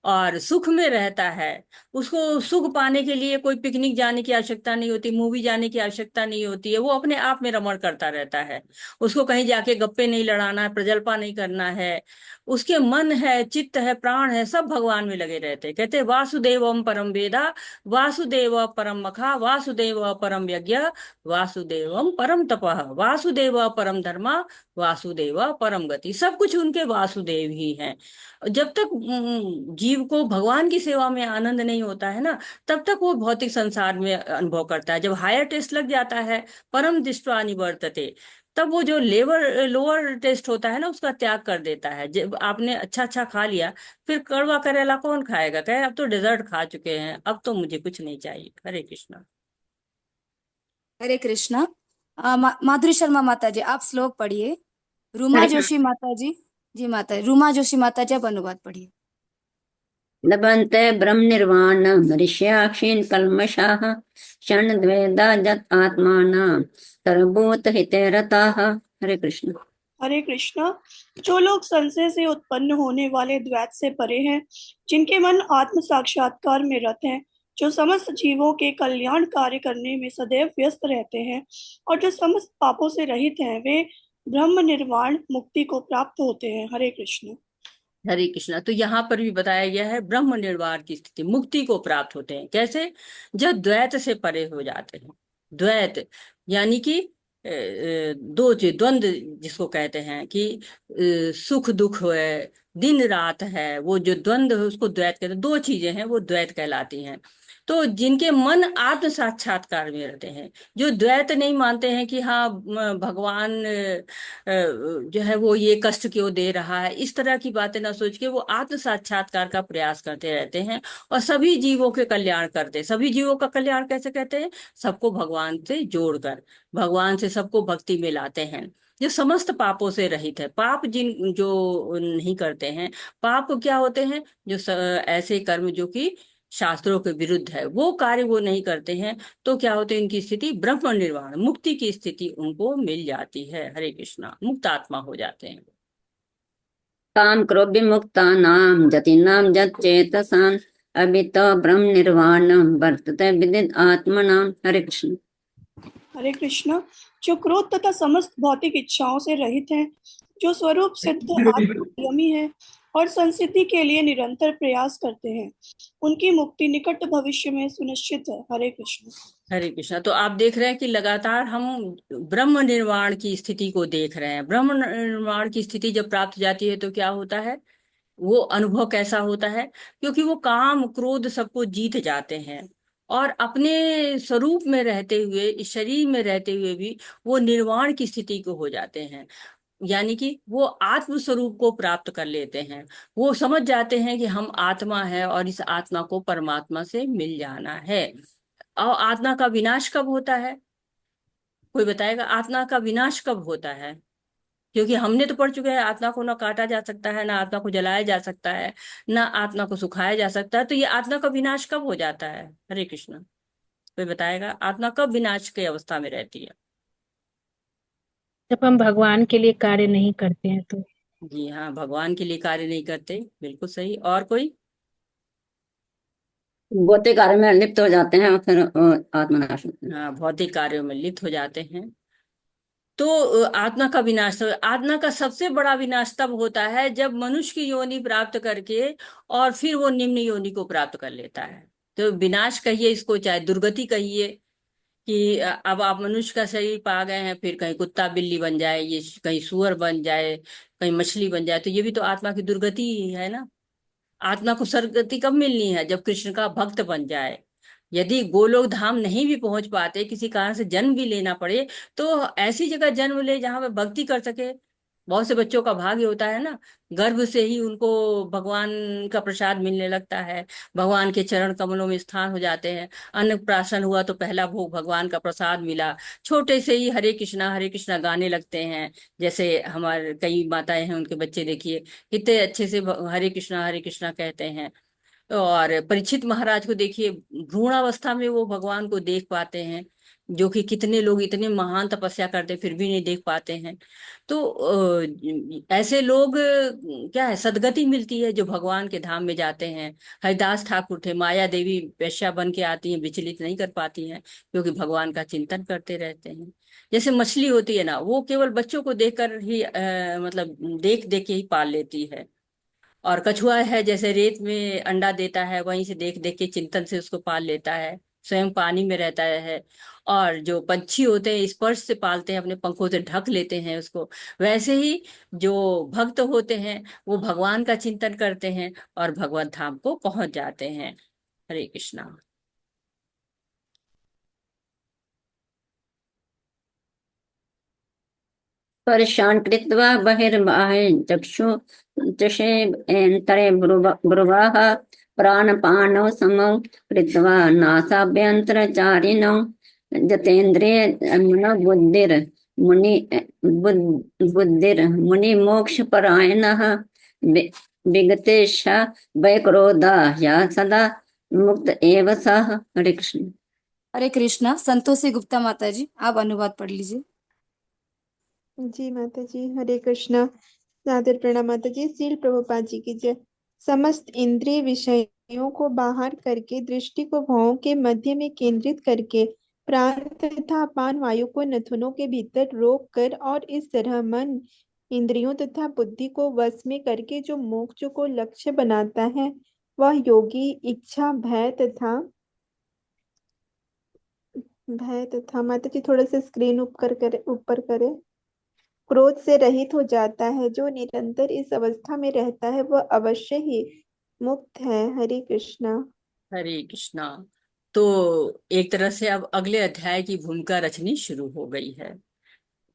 Speaker 1: और सुख में रहता है। उसको सुख पाने के लिए कोई पिकनिक जाने की आवश्यकता नहीं होती, मूवी जाने की आवश्यकता नहीं होती है। वो अपने आप में रमण करता रहता है। उसको कहीं जाके गप्पे नहीं लड़ाना है, प्रजल्पा नहीं करना है। उसके मन है, चित्त है, प्राण है, सब भगवान में लगे रहते हैं। कहते हैं वासुदेवम परम वेदा, वासुदेव परम मखा, वासुदेव परम यज्ञ, वासुदेवम परम तपः, वासुदेव परम धर्मा, वासुदेव परम गति। सब कुछ उनके वासुदेव ही हैं। जब तक जीव को भगवान की सेवा में आनंद नहीं होता है ना, तब तक वो भौतिक संसार में अनुभव करता है। जब हायर टेस्ट लग जाता है, परम दृष्ट्वा निवर्तते, तब वो जो लोअर टेस्ट होता है ना, उसका त्याग कर देता है। जब आपने अच्छा अच्छा खा लिया, फिर कड़वा करेला कौन खाएगा? कहे अब तो डेजर्ट खा चुके हैं, अब तो मुझे कुछ नहीं चाहिए। हरे कृष्णा।
Speaker 2: हरे कृष्णा। माधुरी शर्मा माता जी, आप श्लोक पढ़िए। रूमा
Speaker 14: हरे
Speaker 2: जोशी माता जी माता रूमा जोशी माता जी, आप अनुवाद पढ़िए।
Speaker 14: लभन्ते ब्रह्म निर्वाणं ऋष्याक्षीन् कल्मषाः क्षणद्वैधा जत आत्मानं सर्वभूत हिते रताः। हरे कृष्ण।
Speaker 15: हरे कृष्णा। जो लोग संशय से उत्पन्न होने वाले द्वैत से परे हैं, जिनके मन आत्म साक्षात्कार में रत हैं, जो समस्त जीवों के कल्याण कार्य करने में सदैव व्यस्त रहते हैं और जो समस्त पापों से रहित हैं, वे ब्रह्म निर्वाण मुक्ति को प्राप्त होते हैं। हरे कृष्ण।
Speaker 1: हरे कृष्णा। तो यहाँ पर भी बताया गया है ब्रह्म निर्वाण की स्थिति, मुक्ति को प्राप्त होते हैं। कैसे? जब द्वैत से परे हो जाते हैं। द्वैत यानी कि दो चीज, द्वंद जिसको कहते हैं कि सुख दुख है, दिन रात है, वो जो द्वंद है उसको द्वैत कहते हैं। दो चीजें हैं, वो द्वैत कहलाती हैं। तो जिनके मन आत्म साक्षात्कार में रहते हैं, जो द्वैत नहीं मानते हैं कि हाँ भगवान जो है वो ये कष्ट क्यों दे रहा है, इस तरह की बातें ना सोच के वो आत्म साक्षात्कार का प्रयास करते रहते हैं और सभी जीवों के कल्याण करते हैं। सभी जीवों का कल्याण कैसे कहते हैं? सबको भगवान से जोड़कर, भगवान से सबको भक्ति में लाते हैं। जो समस्त पापों से रहित है, पाप जिन जो नहीं करते हैं, पाप क्या होते हैं? जो ऐसे कर्म जो कि शास्त्रों के विरुद्ध है, वो कार्य वो नहीं करते हैं, तो क्या होते हैं? इनकी स्थिति ब्रह्म निर्वाण मुक्ति की स्थिति उनको मिल जाती है। हरे कृष्णा। मुक्त आत्मा हो जाते हैं।
Speaker 14: काम क्रोध विमुक्तानां जतिनां जत चेतसां अभितो ब्रह्म निर्वाणं वर्तते विदित आत्मनां। हरे कृष्ण।
Speaker 15: हरे कृष्ण। जो क्रोध तथा समस्त भौतिक इच्छाओं से रहित हैं, जो स्वरूप सिद्ध आत्मयमी है और संस्थिति के लिए निरंतर प्रयास करते हैं, उनकी मुक्ति निकट भविष्य में सुनिश्चित है। हरे कृष्ण।
Speaker 1: हरे कृष्णा। तो आप देख रहे हैं कि लगातार हम ब्रह्म निर्वाण की स्थिति को देख रहे हैं। ब्रह्म निर्वाण की स्थिति जब प्राप्त हो जाती है तो क्या होता है, वो अनुभव कैसा होता है, क्योंकि वो काम क्रोध सबको जीत जाते हैं और अपने स्वरूप में रहते हुए, इस शरीर में रहते हुए भी वो निर्वाण की स्थिति को हो जाते हैं। यानी कि वो आत्म स्वरूप को प्राप्त कर लेते हैं। वो समझ जाते हैं कि हम आत्मा है और इस आत्मा को परमात्मा से मिल जाना है। और आत्मा का विनाश कब होता है, कोई बताएगा आत्मा का विनाश कब होता है? क्योंकि हमने तो पढ़ चुके हैं आत्मा को ना काटा जा सकता है, ना आत्मा को जलाया जा सकता है, ना आत्मा को सुखाया जा सकता है। तो ये आत्मा का विनाश कब हो जाता है? हरे कृष्ण। कोई बताएगा आत्मा कब विनाश की अवस्था में रहती है?
Speaker 5: जब हम भगवान के लिए कार्य नहीं करते हैं तो।
Speaker 1: जी हाँ, भगवान के लिए कार्य नहीं करते, बिल्कुल सही। और कोई?
Speaker 14: भौतिक कार्य में लिप्त हो जाते हैं और फिर आत्मनाश होते हैं।
Speaker 1: हाँ, भौतिक कार्यों में लिप्त हो जाते हैं। तो आत्मा का विनाश, तो आत्मा का सबसे बड़ा विनाश तब होता है जब मनुष्य की योनि प्राप्त करके और फिर वो निम्न योनि को प्राप्त कर लेता है। तो विनाश कहिए इसको, चाहे दुर्गति कहिए, कि अब आप मनुष्य का शरीर पा गए हैं, फिर कहीं कुत्ता बिल्ली बन जाए, ये कहीं सुअर बन जाए, कहीं मछली बन जाए, तो ये भी तो आत्मा की दुर्गति ही है ना। आत्मा को सदगति कब मिलनी है? जब कृष्ण का भक्त बन जाए। यदि गोलोक धाम नहीं भी पहुंच पाते, किसी कारण से जन्म भी लेना पड़े, तो ऐसी जगह जन्म ले जहां पे भक्ति कर सके। बहुत से बच्चों का भाग्य होता है ना, गर्भ से ही उनको भगवान का प्रसाद मिलने लगता है, भगवान के चरण कमलों में स्थान हो जाते हैं। अन्नप्राशन हुआ तो पहला भोग भगवान का प्रसाद मिला। छोटे से ही हरे कृष्णा गाने लगते हैं। जैसे हमारे कई माताएं हैं, उनके बच्चे देखिए कितने अच्छे से हरे कृष्णा कहते हैं। और परीक्षित महाराज को देखिए, भ्रूणावस्था में वो भगवान को देख पाते हैं, जो कि कितने लोग इतने महान तपस्या करते फिर भी नहीं देख पाते हैं। तो ऐसे लोग क्या है, सदगति मिलती है जो भगवान के धाम में जाते हैं। हरिदास ठाकुर थे, माया देवी वेश्या बन के आती हैं, विचलित नहीं कर पाती हैं, क्योंकि भगवान का चिंतन करते रहते हैं। जैसे मछली होती है ना, वो केवल बच्चों को देखकर ही मतलब देख देख के ही पाल लेती है। और कछुआ है, जैसे रेत में अंडा देता है, वहीं से देख देख के चिंतन से उसको पाल लेता है, स्वयं पानी में रहता है। और जो पंछी होते हैं स्पर्श से पालते हैं, अपने पंखों से ढक लेते हैं उसको। वैसे ही जो भक्त होते हैं वो भगवान का चिंतन करते हैं और भगवत धाम को पहुंच जाते हैं। हरे कृष्णा।
Speaker 14: परेशान कृत्वा बहिर्बाह्य चक्षु चषेऽन्तरे ब्रुवाः प्राणपानौ समौ कृत्वा नासाभ्यन्तरचारिणौ जितेन्द्रिय मनोबुद्धिर्मुनि मुनिमोक्षपरायणः विगतेश वैक्रोधा या सदा मुक्त एव सः। हरे कृष्ण।
Speaker 2: हरे कृष्णा। संतोषी गुप्ता माता जी, आप अनुवाद पढ़ लीजिए।
Speaker 10: जी माता जी, हरे कृष्णा। सादर प्रणाम माता जी। श्रील प्रभुपाद जी की जय। समस्त इंद्रिय विषयों को बाहर करके दृष्टि को भावों के मध्य में केंद्रित करके प्राण तथा अपान वायु को नथुनों के भीतर रोक कर और इस तरह मन इंद्रियों तथा बुद्धि को वश में करके जो मोक्ष को लक्ष्य बनाता है, वह योगी इच्छा भय तथा माता जी थोड़ा सा स्क्रीन ऊपर करे, क्रोध से रहित हो जाता है। जो निरंतर इस अवस्था में रहता है वह अवश्य ही मुक्त है। हरे कृष्णा।
Speaker 1: हरे कृष्णा। तो एक तरह से अब अगले अध्याय की भूमिका रचनी शुरू हो गई है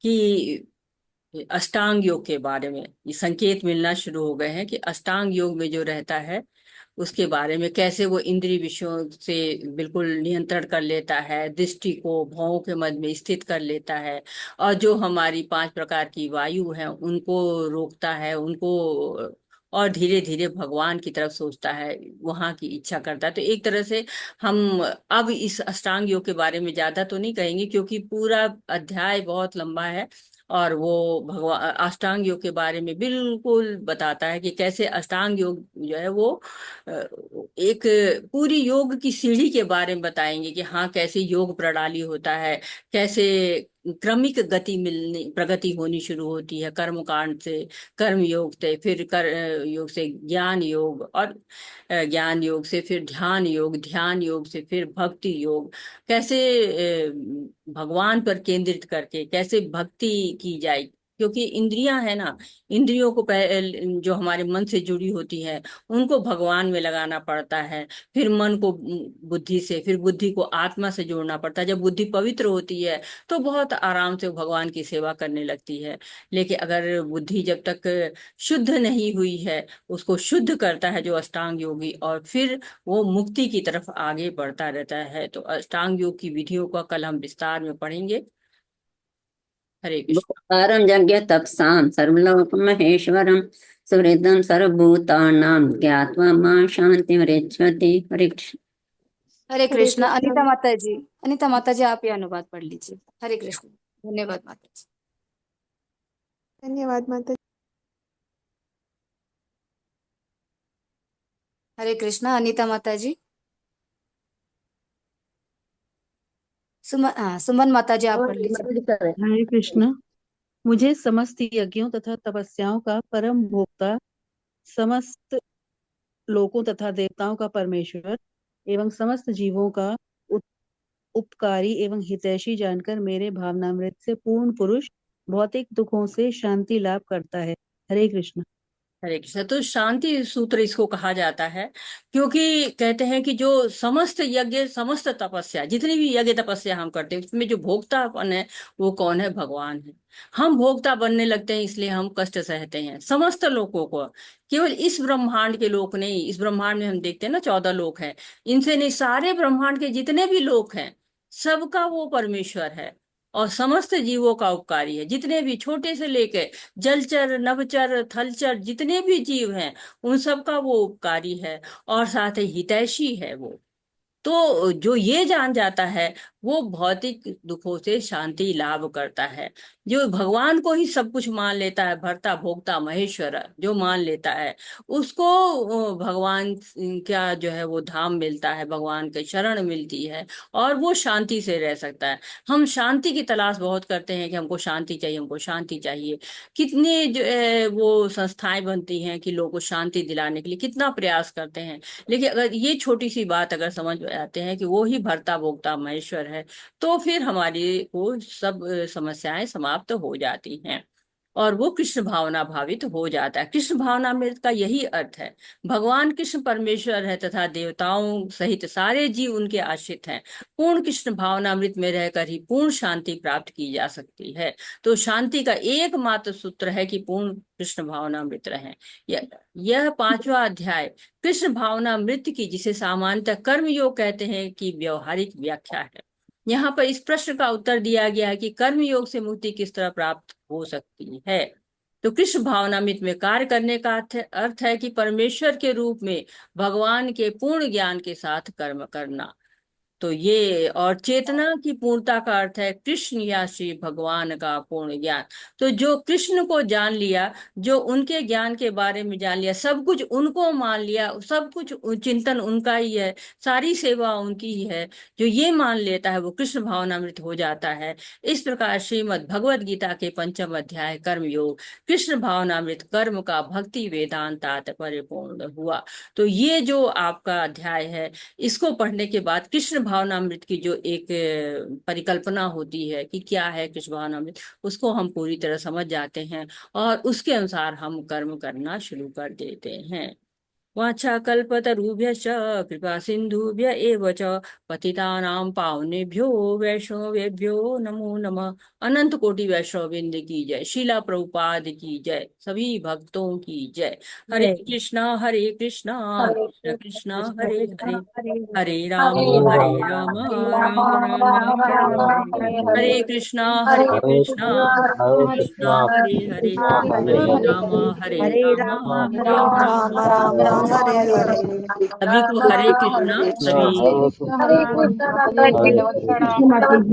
Speaker 1: कि अष्टांग योग के बारे में ये संकेत मिलना शुरू हो गए हैं कि अष्टांग योग में जो रहता है उसके बारे में, कैसे वो इंद्रिय विषयों से बिल्कुल नियंत्रण कर लेता है, दृष्टि को भौं के मध्य में स्थित कर लेता है, और जो हमारी 5 प्रकार की वायु है उनको रोकता है, उनको और धीरे धीरे भगवान की तरफ सोचता है, वहां की इच्छा करता है। तो एक तरह से हम अब इस अष्टांग योग के बारे में ज्यादा तो नहीं कहेंगे, क्योंकि पूरा अध्याय बहुत लंबा है और वो भगवान अष्टांग योग के बारे में बिल्कुल बताता है कि कैसे अष्टांग योग जो है वो एक पूरी योग की सीढ़ी के बारे में बताएंगे कि हाँ कैसे योग प्रणाली होता है, कैसे क्रमिक गति मिलने प्रगति होनी शुरू होती है, कर्म कांड से, कर्म योग से, फिर कर योग से ज्ञान योग, और ज्ञान योग से फिर ध्यान योग, ध्यान योग से फिर भक्ति योग। कैसे भगवान पर केंद्रित करके कैसे भक्ति की जाए, क्योंकि इंद्रियां है ना, इंद्रियों को जो हमारे मन से जुड़ी होती है उनको भगवान में लगाना पड़ता है, फिर मन को बुद्धि से, फिर बुद्धि को आत्मा से जोड़ना पड़ता है। जब बुद्धि पवित्र होती है तो बहुत आराम से वो भगवान की सेवा करने लगती है। लेकिन अगर बुद्धि जब तक शुद्ध नहीं हुई है, उसको शुद्ध करता है जो अष्टांग योगी, और फिर वो मुक्ति की तरफ आगे बढ़ता रहता है। तो अष्टांग योग की विधियों का कल हम विस्तार में पढ़ेंगे। हरे कृष्ण।
Speaker 14: गोप्तारं यज्ञ तपसां सर्वलोक महेश्वरं सुहृदं सर्वभूतानां ज्ञात्वा मां शान्तिमृच्छति। हरे कृष्ण।
Speaker 2: हरे
Speaker 10: हरे
Speaker 2: कृष्णा।
Speaker 10: कृष्णा।
Speaker 2: अनिता माता जी आप ये अनुवाद पढ़ लीजिए। हरे कृष्ण। धन्यवाद माता जी।
Speaker 10: धन्यवाद माता।
Speaker 2: हरे कृष्णा। अनिता माता जी। सुमन माता जी आप पढ़ लीजिए।
Speaker 6: हरे कृष्णा। मुझे समस्त यज्ञों तथा तपस्याओं का परम भोक्ता, समस्त लोकों तथा देवताओं का परमेश्वर एवं समस्त जीवों का उपकारी एवं हितैषी जानकर मेरे भावनामृत से पूर्ण पुरुष भौतिक दुखों से शांति लाभ करता है। हरे कृष्ण।
Speaker 1: हरे कृष्ण। तो शांति सूत्र इसको कहा जाता है, क्योंकि कहते हैं कि जो समस्त यज्ञ, समस्त तपस्या, जितनी भी यज्ञ तपस्या हम करते हैं उसमें जो भोक्तापन है वो कौन है? भगवान है। हम भोक्ता बनने लगते हैं, इसलिए हम कष्ट सहते हैं। समस्त लोगों को, केवल इस ब्रह्मांड के लोक नहीं, इस ब्रह्मांड में हम देखते हैं ना 14 लोक हैं, इनसे नहीं, सारे ब्रह्मांड के जितने भी लोक हैं सबका वो परमेश्वर है और समस्त जीवों का उपकारी है। जितने भी, छोटे से लेके जलचर, नभचर, थलचर, जितने भी जीव हैं उन सब का वो उपकारी है और साथ ही हितैषी है वो। तो जो ये जान जाता है वो भौतिक दुखों से शांति लाभ करता है। जो भगवान को ही सब कुछ मान लेता है, भर्ता भोक्ता महेश्वर जो मान लेता है, उसको भगवान क्या जो है वो धाम मिलता है, भगवान की शरण मिलती है और वो शांति से रह सकता है। हम शांति की तलाश बहुत करते हैं कि हमको शांति चाहिए, हमको शांति चाहिए। कितनी जो है वो संस्थाएं बनती हैं कि लोगों को शांति दिलाने के लिए कितना प्रयास करते हैं, लेकिन अगर ये छोटी सी बात अगर समझ में आते हैं कि वो ही भर्ता भोक्ता महेश्वर है, तो फिर हमारी वो सब समस्याएं समाप्त हो जाती हैं और वो कृष्ण भावना भावित हो जाता है। कृष्ण भावनामृत का यही अर्थ है। भगवान कृष्ण परमेश्वर है तथा देवताओं सहित सारे जीव उनके आश्रित हैं। पूर्ण कृष्ण भावनामृत में रहकर ही पूर्ण शांति प्राप्त की जा सकती है। तो शांति का एकमात्र सूत्र है कि पूर्ण कृष्ण भावनामृत रहें। यह 5वां अध्याय कृष्ण भावनामृत की, जिसे सामान्यतः कर्म योग कहते हैं, की व्यवहारिक व्याख्या है। यहाँ पर इस प्रश्न का उत्तर दिया गया है कि कर्म योग से मुक्ति किस तरह प्राप्त हो सकती है। तो कृष्ण भावनामृत में कार्य करने का अर्थ है कि परमेश्वर के रूप में भगवान के पूर्ण ज्ञान के साथ कर्म करना। तो ये, और चेतना की पूर्णता का अर्थ है कृष्ण या श्री भगवान का पूर्ण ज्ञान। तो जो कृष्ण को जान लिया, जो उनके ज्ञान के बारे में जान लिया, सब कुछ उनको मान लिया, सब कुछ चिंतन उनका ही है, सारी सेवा उनकी ही है, जो ये मान लेता है वो कृष्ण भावनामृत हो जाता है। इस प्रकार श्रीमद् भगवद गीता के 5वां अध्याय कर्म योग कृष्ण भावनामृत कर्म का भक्ति वेदांत तात्पर्य पूर्ण हुआ। तो ये जो आपका अध्याय है, इसको पढ़ने के बाद कृष्ण भावनामृत की जो एक परिकल्पना होती है कि क्या है कृष्ण भावनामृत, उसको हम पूरी तरह समझ जाते हैं और उसके अनुसार हम कर्म करना शुरू कर देते हैं। वाछाकल्पतरुभ्यश्च कृपा सिन्धुभ्य एव च पतितानां पावनेभ्यो वैष्णवेभ्यो नमो नमः। अनंत कोटि वैष्णववृंद की जय, शीला प्रभुपाद की जय, सभी भक्तों की जय। हरे कृष्णा कृष्णा कृष्ण कृष्णा हरे हरे, हरे राम राम राम हरे हरे। हरे कृष्णा
Speaker 8: हरे
Speaker 1: कृष्णा कृष्णा हरे हरे,
Speaker 8: कृष्णा हरे
Speaker 1: हरे
Speaker 8: हरे
Speaker 1: राम राम राम हरे हरे। सभी को हरे कृष्णा।
Speaker 8: कृष्णा
Speaker 1: सभी,
Speaker 8: हरे कृष्णा हरे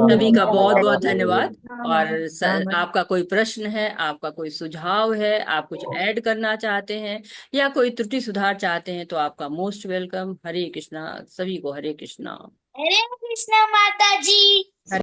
Speaker 1: सभी का बहुत बहुत
Speaker 8: हरे
Speaker 1: धन्यवाद। और आपका कोई प्रश्न है, आपका कोई सुझाव है, आप कुछ ऐड करना चाहते हैं या कोई त्रुटि सुधार चाहते हैं, तो आपका मोस्ट वेलकम। हरे कृष्णा। सभी को हरे कृष्णा।
Speaker 16: हरे कृष्णा माता जी।